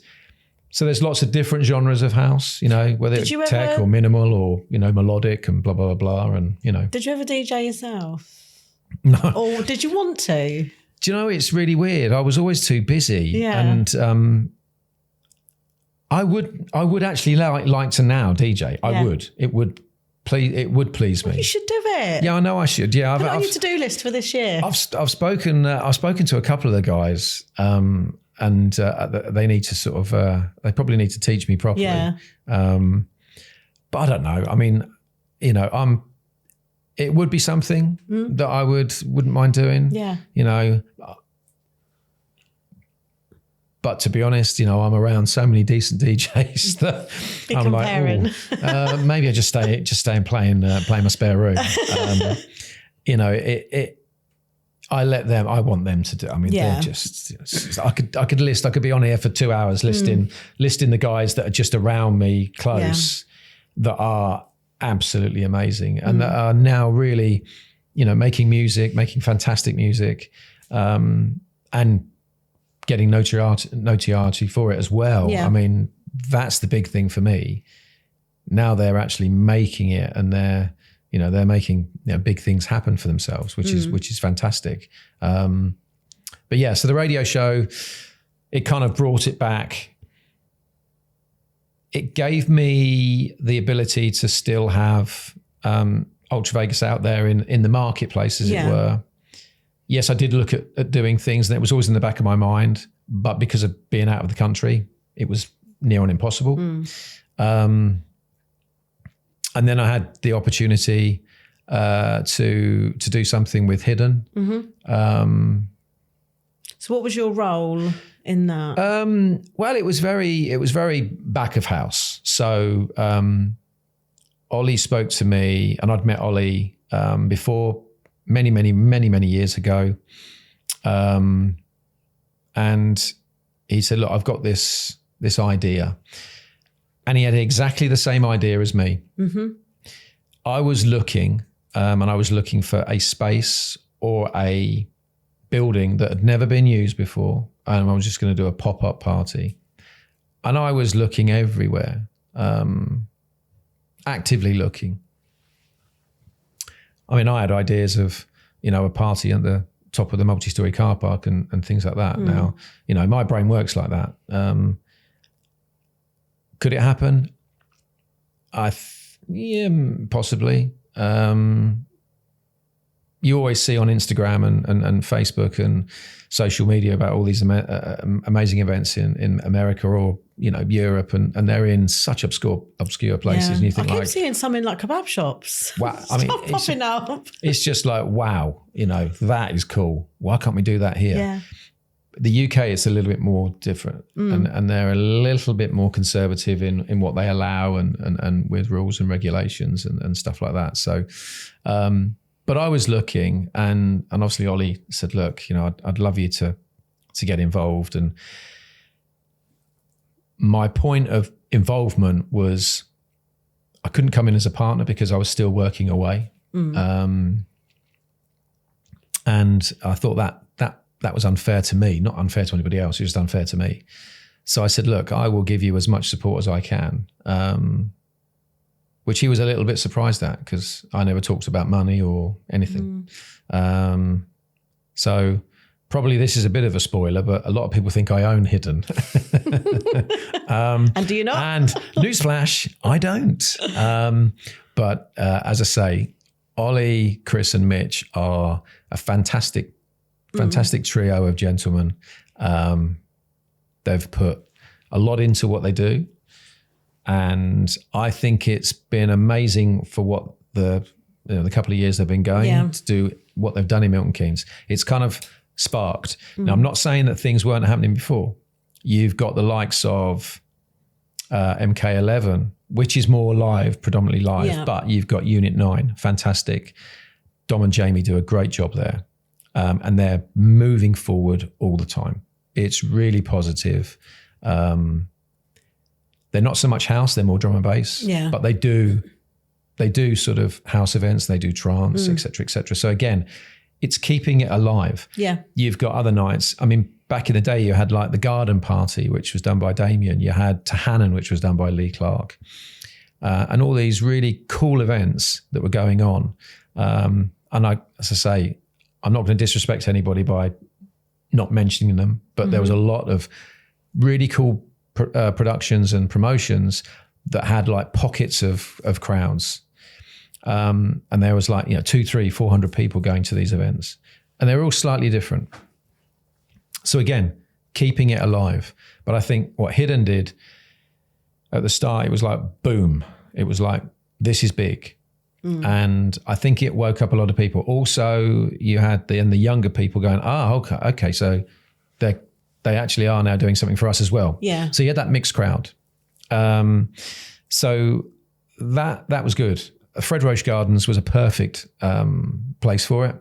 So there's lots of different genres of house, whether it's tech or minimal or melodic and blah blah blah, and Did you ever DJ yourself? No. Or did you want to? Do you know, it's really weird. I was always too busy, and I would actually like to now DJ. I would. It would please me. You should do it. Yeah, I know I should. Yeah, Put it on your to-do list for this year. I've spoken to a couple of the guys, and they need to sort of they probably need to teach me properly. Yeah. But I don't know. I mean, it would be something that I wouldn't mind doing. Yeah. But to be honest, I'm around so many decent DJs that You're I'm comparing. like, maybe I just stay and play in my spare room. I want them to do. I mean, they're just. I could be on here for 2 hours listing the guys that are just around me close that are absolutely amazing and that are now really, making fantastic music, and getting notoriety for it as well. Yeah. I mean, that's the big thing for me. Now they're actually making it, and they're making big things happen for themselves, which is fantastic. But yeah, so the radio show, it kind of brought it back. It gave me the ability to still have Ultra Vegas out there in the marketplace, as it were. Yes, I did look at doing things, and it was always in the back of my mind, but because of being out of the country, it was near on impossible. And then I had the opportunity to do something with Hidden. So what was your role in that? Well, it was very back of house. So Ollie spoke to me, and I'd met Ollie before many years ago. And he said, look, I've got this idea. And he had exactly the same idea as me. I was looking, and I was looking for a space or a building that had never been used before. And I was just going to do a pop-up party. And I was looking everywhere, actively looking. I mean, I had ideas of, a party at the top of the multi-story car park and things like that. Now, my brain works like that. Could it happen? Possibly. You always see on Instagram and Facebook and social media about all these amazing events in America or Europe, and they're in such obscure places. And you think, I keep seeing some in like kebab shops. Wow, I mean, popping up. It's just like, wow, that is cool. Why can't we do that here? Yeah. The UK is a little bit more different, and they're a little bit more conservative in what they allow and with rules and regulations and stuff like that. So, but I was looking, and obviously Ollie said, look, I'd love you to get involved. And my point of involvement was I couldn't come in as a partner because I was still working away. And I thought that was unfair to me, not unfair to anybody else. It was unfair to me. So I said, look, I will give you as much support as I can, which he was a little bit surprised at because I never talked about money or anything. So probably this is a bit of a spoiler, but a lot of people think I own Hidden. And do you not? And newsflash, I don't. But as I say, Ollie, Chris and Mitch are a fantastic trio of gentlemen. They've put a lot into what they do. And I think it's been amazing for what the couple of years they've been going to do what they've done in Milton Keynes. It's kind of sparked. Now, I'm not saying that things weren't happening before. You've got the likes of MK11, which is more live, predominantly live, but you've got Unit 9, fantastic. Dom and Jamie do a great job there. And they're moving forward all the time. It's really positive. They're not so much house, they're more drum and bass. Yeah. But they do sort of house events, they do trance, et cetera, et cetera. So again, it's keeping it alive. Yeah. You've got other nights. I mean, back in the day, you had like the Garden Party, which was done by Damien. You had Tahannon, which was done by Lee Clark. And all these really cool events that were going on. And as I say, I'm not going to disrespect anybody by not mentioning them, but there was a lot of really cool productions and promotions that had like pockets of crowds. And there was like, 200, 300, 400 people going to these events, and they were all slightly different. So again, keeping it alive. But I think what Hidden did at the start, it was like, boom. It was like, this is big. And I think it woke up a lot of people. Also, you had the younger people going, okay, so they actually are now doing something for us as well. Yeah. So you had that mixed crowd. So that was good. Fred Roche Gardens was a perfect place for it.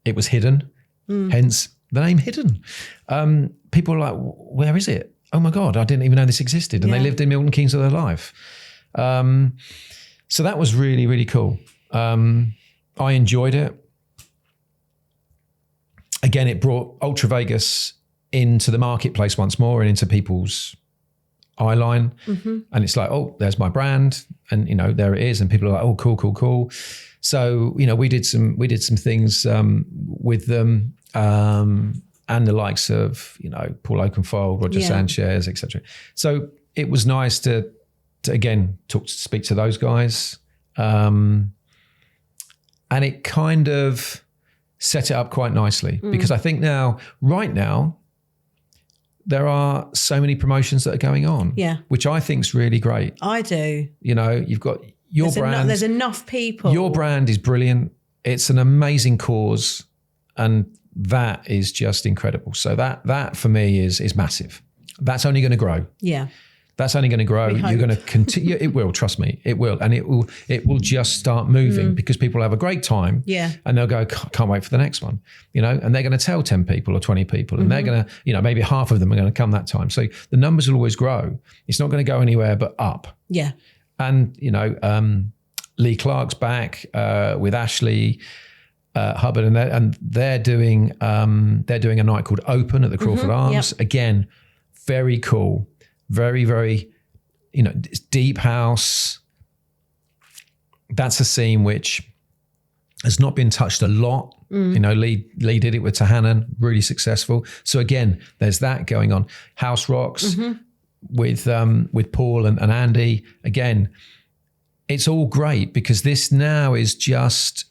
It was hidden, hence the name Hidden. People were like, where is it? Oh my God, I didn't even know this existed. And they lived in Milton Keynes all their life. So that was really, really cool. I enjoyed it. Again, it brought Ultra Vegas into the marketplace once more and into people's eye line. And it's like, oh, there's my brand. And, you know, there it is. And people are like, oh, cool, cool, cool. So, you know, we did some things with them and the likes of, you know, Paul Oakenfold, Roger Sanchez, etc. So it was nice to again, speak to those guys. And it kind of set it up quite nicely because I think right now, there are so many promotions that are going on, which I think is really great. I do. You know, you've got your brand. There's enough people. Your brand is brilliant. It's an amazing cause, and that is just incredible. So that for me is massive. That's only going to grow. Yeah. That's only going to grow. You're going to continue. It will, trust me. It will. And it will just start moving because people have a great time. Yeah. And they'll go, can't wait for the next one, you know, and they're going to tell 10 people or 20 people and they're going to, you know, maybe half of them are going to come that time. So the numbers will always grow. It's not going to go anywhere but up. Yeah. And, you know, Lee Clark's back with Ashley Hubbard and they're doing a night called Open at the Crawford Arms. Yep. Again, very cool. Very, very, you know, it's deep house. That's a scene which has not been touched a lot. You know, Lee did it with Tahanan, really successful. So again, there's that going on. House Rocks with Paul and Andy. Again, it's all great because this now is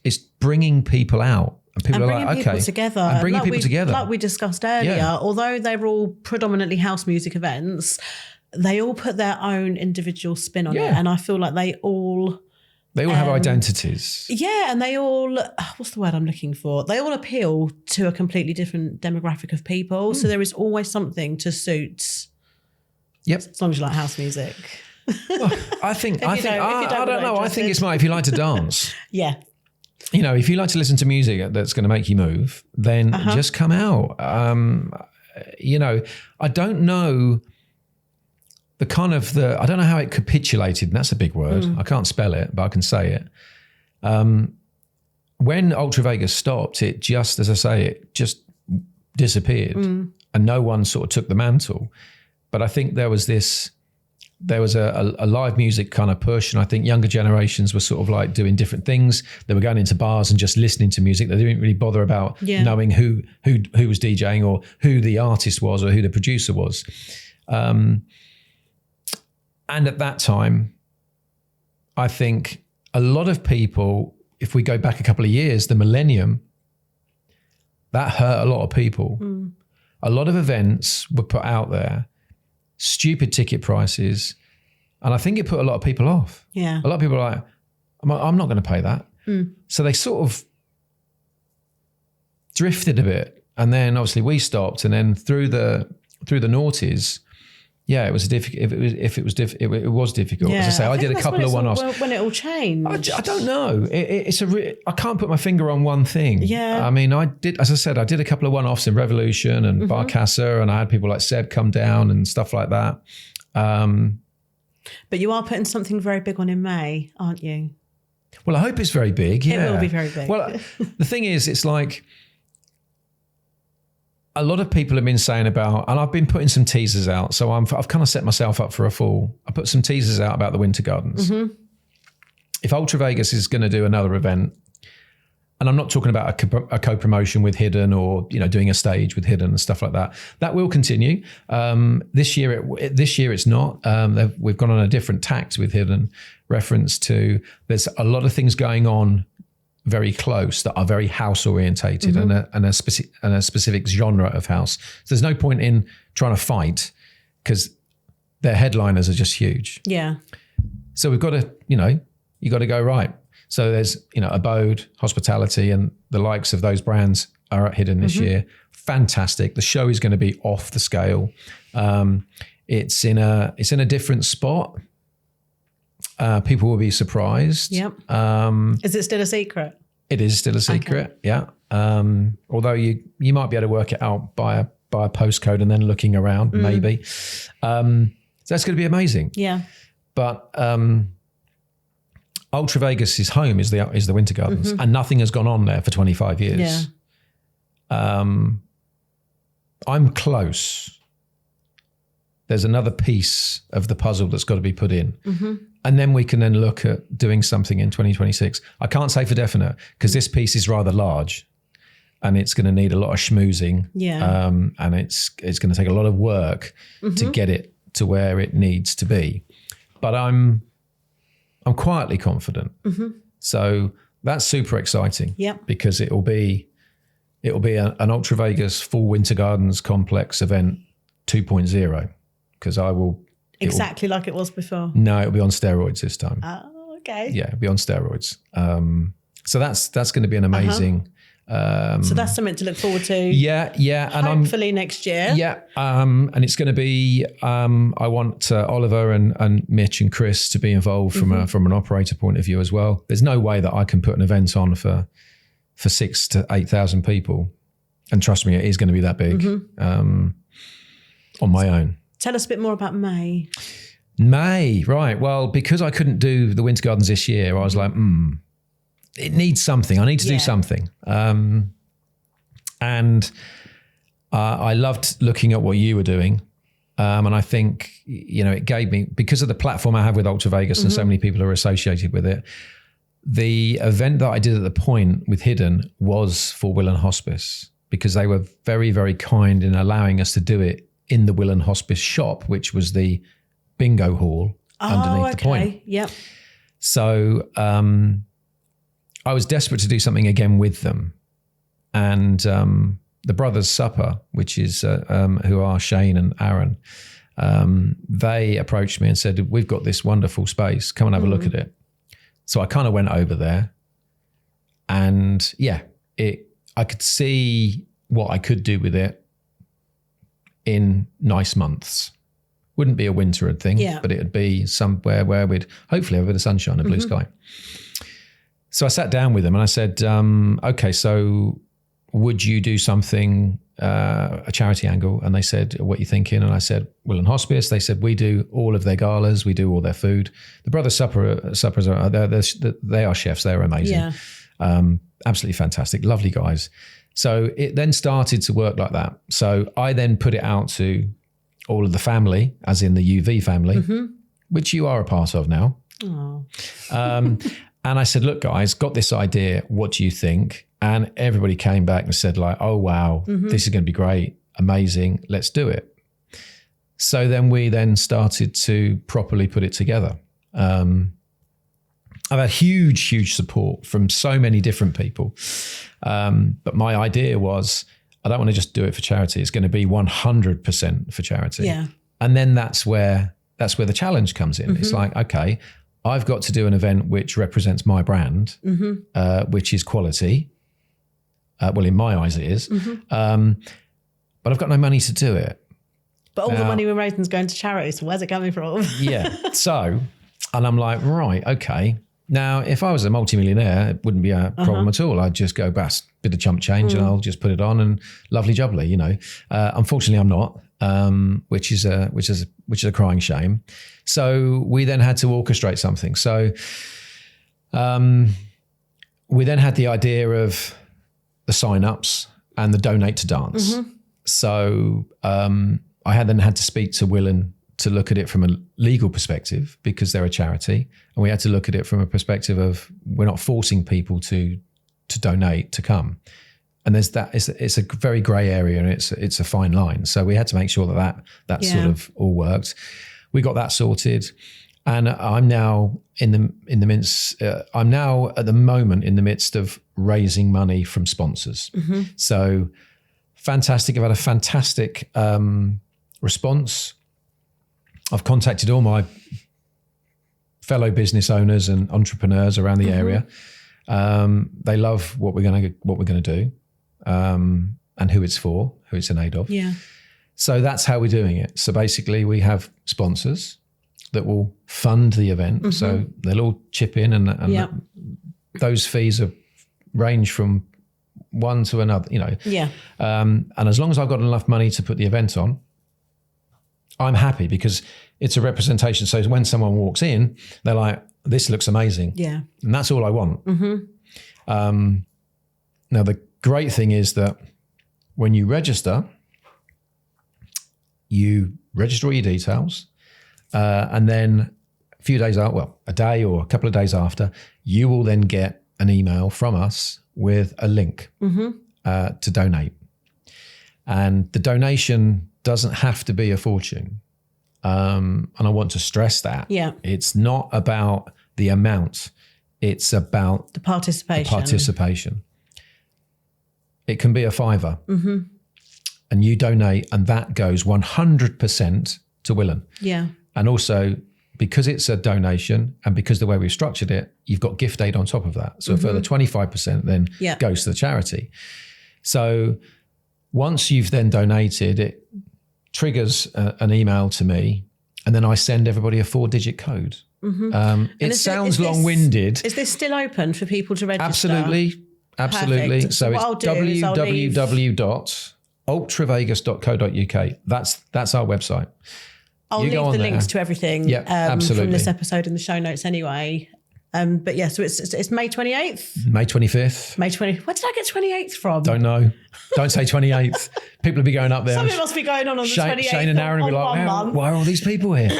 it's bringing people out. And people are like, okay. Together. And bringing people together. Like we discussed earlier, although they're all predominantly house music events, they all put their own individual spin on it. And I feel like they all have identities. Yeah, and they all, what's the word I'm looking for? They all appeal to a completely different demographic of people. So there is always something to suit. Yep. As long as you like house music. Well, I don't know. I think it's more if you like to dance. Yeah. You know, if you like to listen to music that's going to make you move, then just come out. You know, I don't know I don't know how it capitulated, and that's a big word. I can't spell it, but I can say it. When Ultra Vegas stopped, it just, as I say, it just disappeared and no one sort of took the mantle. But I think there was a live music kind of push, and I think younger generations were sort of like doing different things. They were going into bars and just listening to music. They didn't really bother about knowing who was DJing or who the artist was or who the producer was. And at that time, I think a lot of people, if we go back a couple of years, the millennium, that hurt a lot of people. A lot of events were put out there, stupid ticket prices, and I think it put a lot of people off. Yeah. A lot of people are like, I'm not going to pay that. So they sort of drifted a bit, and then obviously we stopped, and then through the noughties, it was difficult. It was difficult. Yeah, as I say, I did a couple of one-offs. When it all changed, I don't know. I can't put my finger on one thing. Yeah, I mean, I did a couple of one-offs in Revolution and Bar Casa, and I had people like Seb come down and stuff like that. But you are putting something very big on in May, aren't you? Well, I hope it's very big. Yeah, it will be very big. Well, the thing is, it's like, a lot of people have been saying about, and I've been putting some teasers out. So I've kind of set myself up for a fall. I put some teasers out about the Winter Gardens. If Ultra Vegas is going to do another event, and I'm not talking about a co-promotion with Hidden or, you know, doing a stage with Hidden and stuff like that, that will continue. This year it's not. We've gone on a different tact with Hidden, reference to there's a lot of things going on very close that are very house orientated and a specific genre of house. So there's no point in trying to fight because their headliners are just huge. Yeah. So we've got to, you got to go right. So there's, Abode, Hospitality, and the likes of those brands are at Hidden this year. Fantastic. The show is going to be off the scale. It's in a different spot. People will be surprised. Yep. Is it still a secret? It is still a secret. Okay. Yeah. Although you might be able to work it out by a postcode and then looking around, maybe. So that's going to be amazing. Yeah. But Ultra Vegas' home is the Winter Gardens, and nothing has gone on there for 25 years. Yeah. I'm close. There's another piece of the puzzle that's got to be put in. And then we can then look at doing something in 2026. I can't say for definite because this piece is rather large and it's going to need a lot of schmoozing. Yeah. And it's going to take a lot of work to get it to where it needs to be. But I'm quietly confident. So that's super exciting. Yep. Because it'll be an Ultra Vegas full Winter Gardens complex event 2.0 because I will exactly like it was before. No, it'll be on steroids this time. Oh, okay. Yeah, it'll be on steroids. So that's going to be an amazing. So that's something to look forward to. Yeah, and hopefully next year. Yeah, and it's going to be. I want Oliver and Mitch and Chris to be involved from an operator point of view as well. There's no way that I can put an event on for 6,000 to 8,000 people, and trust me, it is going to be that big on my own. Tell us a bit more about May. May, right. Well, because I couldn't do the Winter Gardens this year, I was like, it needs something. I need to do something. And I loved looking at what you were doing. And I think, it gave me, because of the platform I have with Ultra Vegas and so many people are associated with it, the event that I did at the Point with Hidden was for Willen Hospice because they were very, very kind in allowing us to do it in the Willen Hospice shop, which was the bingo hall underneath the Point. Yep. So I was desperate to do something again with them. And the Brothers Supper, which is who are Shane and Aaron, they approached me and said, we've got this wonderful space. Come and have a look at it. So I kind of went over there and I could see what I could do with it in nice months. Wouldn't be a winter thing, but it would be somewhere where we'd hopefully have a bit of sunshine and blue sky. So I sat down with them and I said, okay, so would you do something, a charity angle? And they said, what are you thinking? And I said, Willen Hospice. They said, we do all of their galas. We do all their food. The Brothers Suppers they are chefs. They're amazing. Yeah. Absolutely fantastic. Lovely guys. So it then started to work like that. So I then put it out to all of the family, as in the UV family, which you are a part of now. And I said, look, guys, got this idea. What do you think? And everybody came back and said like, oh, wow, this is going to be great. Amazing. Let's do it. So then we started to properly put it together. I've had huge support from so many different people. But my idea was, I don't want to just do it for charity. It's going to be 100% for charity. Yeah. And then that's where the challenge comes in. It's like, okay, I've got to do an event which represents my brand, which is quality. Well, in my eyes it is. But I've got no money to do it. But all the money we're raising is going to charity, so where's it coming from? So, and I'm like, right, okay. Now, if I was a multimillionaire, it wouldn't be a problem at all. I'd just go, bit of chump change and I'll just put it on and lovely jubbly, Unfortunately, I'm not, which is a crying shame. So we then had to orchestrate something. So we then had the idea of the sign-ups and the donate to dance. So I then had to speak to Willen to look at it from a legal perspective because they're a charity, and we had to look at it from a perspective of we're not forcing people to donate to come, and there's that it's a very grey area and it's a fine line. So we had to make sure that sort of all worked. We got that sorted, and I'm now in the midst. I'm now at the moment in the midst of raising money from sponsors. So fantastic! I've had a fantastic response. I've contacted all my fellow business owners and entrepreneurs around the area. They love what we're going to do, and who it's for, who it's in aid of. Yeah. So that's how we're doing it. So basically, we have sponsors. that will fund the event. So they'll all chip in, and those fees range from one to another, and as long as I've got enough money to put the event on, I'm happy, because it's a representation. So when someone walks in, they're like, this looks amazing. Yeah. And that's all I want. Now, the great thing is that when you register all your details, and then a few days out, a day or a couple of days after, you will then get an email from us with a link to donate. And the donation doesn't have to be a fortune. And I want to stress that. Yeah. It's not about the amount. It's about the participation. It can be a $5. And you donate, and that goes 100% to Willen. Yeah. And also, because it's a donation and because the way we've structured it, you've got gift aid on top of that. So a further 25% then goes to the charity. So once you've then donated, it triggers an email to me, and then I send everybody a 4-digit code. It sounds long-winded. Is this still open for people to register? Absolutely. Perfect. So it's www.ultravegas.co.uk. That's our website. I'll leave the links to everything from this episode in the show notes anyway. But yeah, so it's May 28th? May 25th. Where did I get 28th from? Don't know. Don't say 28th. People will be going up there. Something must be going on the 28th. Shane and Aaron will be like, why are all these people here?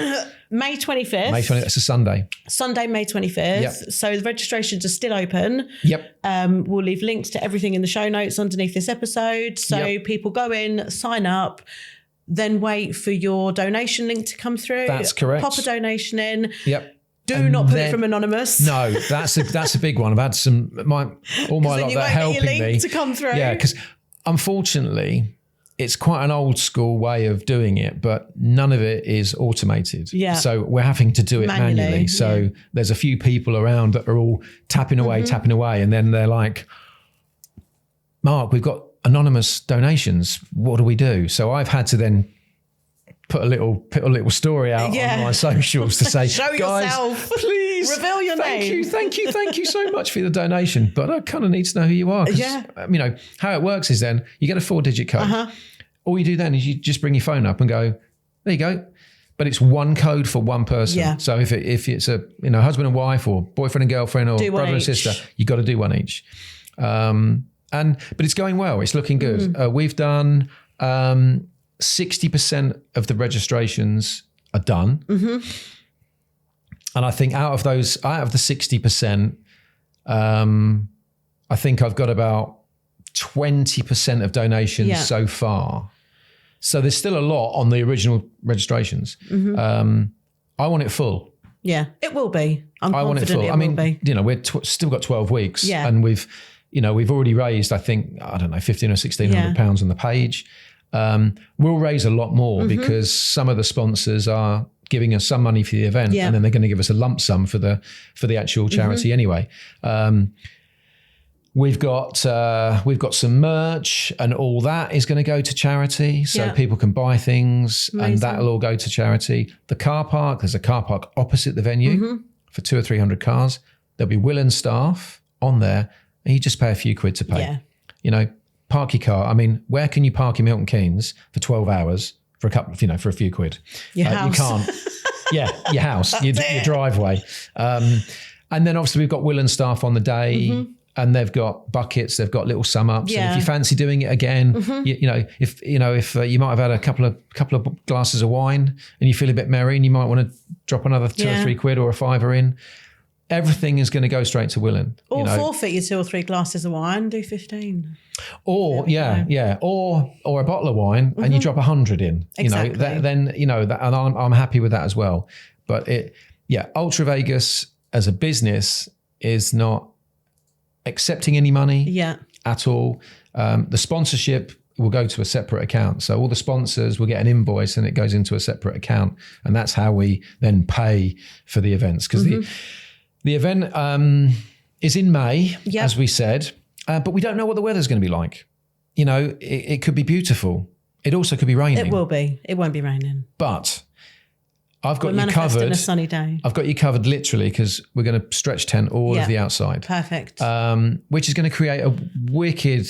May 25th. May 25th. It's a Sunday. Sunday, May 25th. Yep. So the registrations are still open. Yep. We'll leave links to everything in the show notes underneath this episode. So people go in, sign up, then wait for your donation link to come through. That's correct. Pop a donation in. Yep. Do not put it from anonymous. No, that's a big one. I've had all my lot that helping me to come through. Yeah, because unfortunately, it's quite an old school way of doing it, but none of it is automated. Yeah. So we're having to do it manually. So there's a few people around that are all tapping away, and then they're like, Mark, we've got anonymous donations. What do we do? So I've had to then put a little story out on my socials to say, show guys, yourself. Please reveal your name. Thank you so much for the donation. But I kind of need to know who you are. Yeah. How it works is then you get a 4-digit code. All you do then is you just bring your phone up and go, there you go. But it's one code for one person. Yeah. So if it's a husband and wife, or boyfriend and girlfriend, or brother and sister, you got to do one each. But it's going well. It's looking good. We've done 60% of the registrations are done. And I think out of the 60%, I think I've got about 20% of donations so far. So there's still a lot on the original registrations. I want it full. Yeah, it will be. I want it full. I mean, we're still got 12 weeks, and we've already raised, I think, I don't know, 1,500 or 1,600 pounds on the page. We'll raise a lot more because some of the sponsors are giving us some money for the event, and then they're going to give us a lump sum for the actual charity anyway. We've got some merch, and all that is going to go to charity, so people can buy things. Amazing. And that'll all go to charity. The car park, there's a car park opposite the venue for 200 or 300 cars. There'll be Willen staff on there, and you just pay a few quid to pay. Park your car. I mean, where can you park in Milton Keynes for 12 hours for for a few quid? Your house. You can't. Your house, your driveway. And then obviously we've got Willen staff on the day, and they've got buckets, they've got little sum ups. And if you fancy doing it again, if you might have had a couple of glasses of wine and you feel a bit merry, and you might want to drop another 2 or 3 quid or a fiver in. Everything is going to go straight to Willen. Or forfeit your 2 or 3 glasses of wine, do 15. Or or a bottle of wine and you drop 100 in. Exactly. And I'm happy with that as well. But Ultra Vegas as a business is not accepting any money at all. The sponsorship will go to a separate account. So all the sponsors will get an invoice and it goes into a separate account, and that's how we then pay for the events, because the event is in May, as we said, but we don't know what the weather's going to be like. It could be beautiful. It also could be raining. It will be. It won't be raining. But I've got We're you covered. manifesting a sunny day. I've got you covered literally because we're going to stretch tent all of the outside. Perfect. Which is going to create a wicked.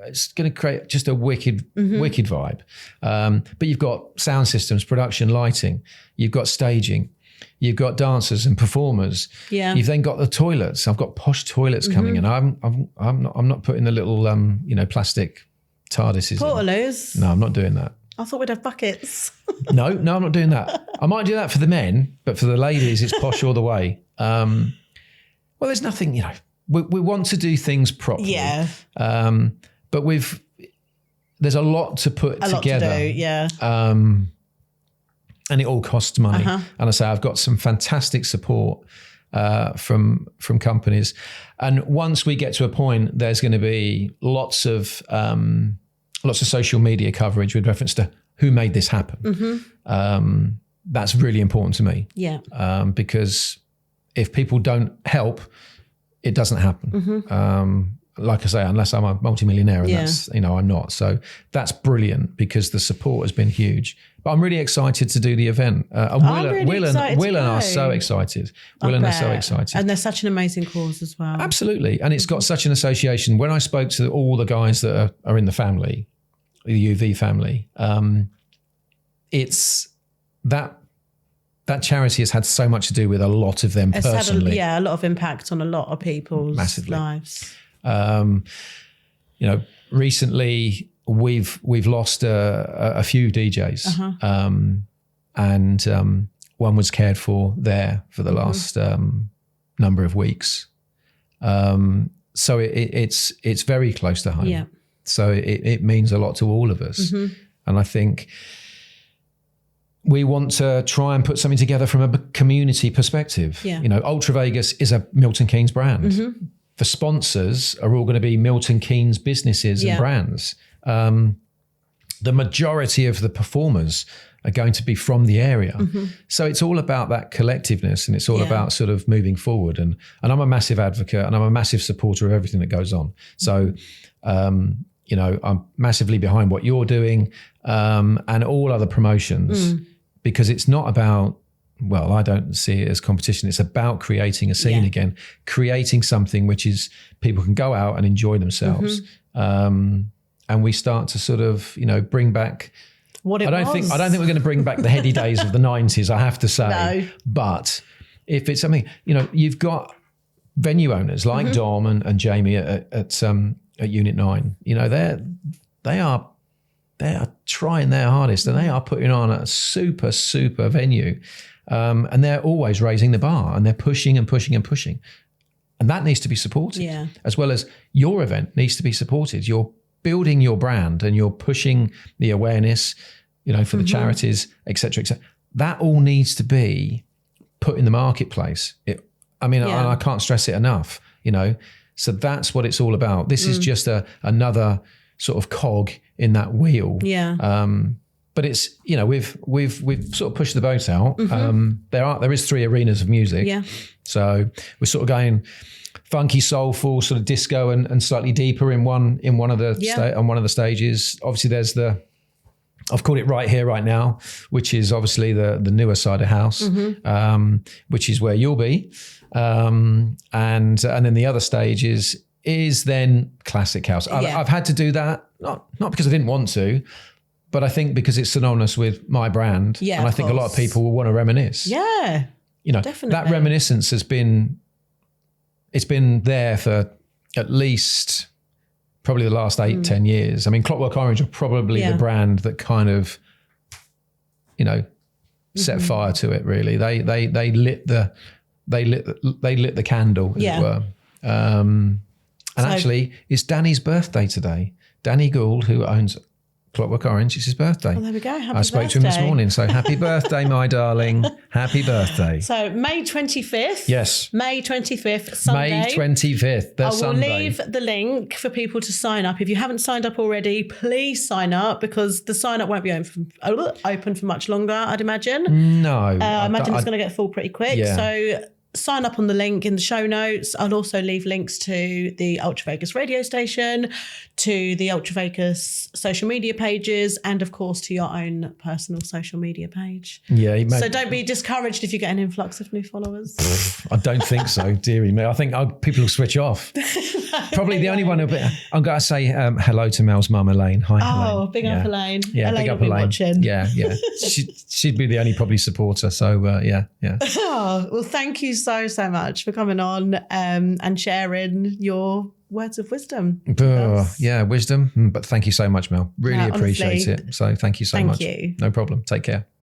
It's going to create just a wicked vibe. But you've got sound systems, production, lighting. You've got staging. You've got dancers and performers. Yeah. You've then got the toilets. I've got posh toilets coming in. I'm not putting the little plastic TARDISes in. Portaloos. No, I'm not doing that. I thought we'd have buckets. No, I'm not doing that. I might do that for the men, but for the ladies, it's posh all the way. Well, there's nothing, we want to do things properly. Yeah. But there's a lot to put together. A lot to do, yeah. And it all costs money. And I say, I've got some fantastic support from companies. And once we get to a point, there's going to be lots of social media coverage with reference to who made this happen. That's really important to me. Yeah. Because if people don't help, it doesn't happen. Like I say, unless I'm a multimillionaire, and that's, I'm not. So that's brilliant because the support has been huge. But I'm really excited to do the event. Willen are so excited. Willen are so excited. And they're such an amazing cause as well. Absolutely. And it's got such an association. When I spoke to all the guys that are in the family, the UV family, it's that charity has had so much to do with a lot of them personally. Had a lot of impact on a lot of people's lives. Recently we've lost a few DJs, and one was cared for there for the last number of weeks. So it's very close to home. Yeah. So it means a lot to all of us, and I think we want to try and put something together from a community perspective. Yeah. Ultra Vegas is a Milton Keynes brand. The sponsors are all going to be Milton Keynes businesses and brands. The majority of the performers are going to be from the area. So it's all about that collectiveness, and it's all about sort of moving forward. And I'm a massive advocate, and I'm a massive supporter of everything that goes on. So, I'm massively behind what you're doing, and all other promotions, because it's not about, well, I don't see it as competition. It's about creating a scene again, creating something which is people can go out and enjoy themselves. And we start to sort of, bring back what it was. I don't think we're going to bring back the heady days of the 90s, I have to say. No. But if it's something, you've got venue owners like Dom and Jamie at Unit 9. They are trying their hardest, and they are putting on a super, super venue. And they're always raising the bar, and they're pushing and pushing and pushing. And that needs to be supported, as well as your event needs to be supported. You're building your brand and you're pushing the awareness, for the charities, et cetera, et cetera. That all needs to be put in the marketplace. I can't stress it enough, So that's what it's all about. This is just another sort of cog in that wheel. Yeah. But it's, we've sort of pushed the boat out. There is 3 arenas of music. Yeah. So we're sort of going funky, soulful, sort of disco, and slightly deeper in one of the on one of the stages. Obviously, there's I've called it Right Here, Right Now, which is obviously the newer side of house, which is where you'll be, and then the other stage is then classic house. I've had to do that not because I didn't want to, but I think because it's synonymous with my brand, and I think a lot of people will want to reminisce. Yeah, definitely. That reminiscence has been. It's been there for at least probably the last 8-10 years. I mean, Clockwork Orange are probably the brand that kind of, set fire to it. Really, they lit the candle, as it were. And actually, it's Danny's birthday today. Danny Gould, who owns Clockwork Orange, it's his birthday. Well, there we go. I spoke to him this morning, so happy birthday, my darling. Happy birthday. So May 25th. Yes. May 25th, Sunday. May 25th, Sunday. I will leave the link for people to sign up. If you haven't signed up already, please sign up, because the sign up won't be open for much longer, I'd imagine. No. I imagine it's going to get full pretty quick. Yeah. So sign up on the link in the show notes. I'll also leave links to the Ultra Vegas radio station, to the Ultra Vegas social media pages, and of course to your own personal social media page. Yeah. So don't be discouraged if you get an influx of new followers. I don't think so, dearie me. I think people will switch off. Probably the only one. I'm going to say hello to Mel's mum, Elaine. Hi, Elaine. Oh, big up Elaine. Yeah, Elaine big up will be Elaine. watching. Yeah. She'd be the only probably supporter. So yeah. Oh, well, thank you so much for coming on and sharing your words of wisdom. Yeah, wisdom. But thank you so much, Mel. Really appreciate it. So thank you so much. Thank you. No problem. Take care.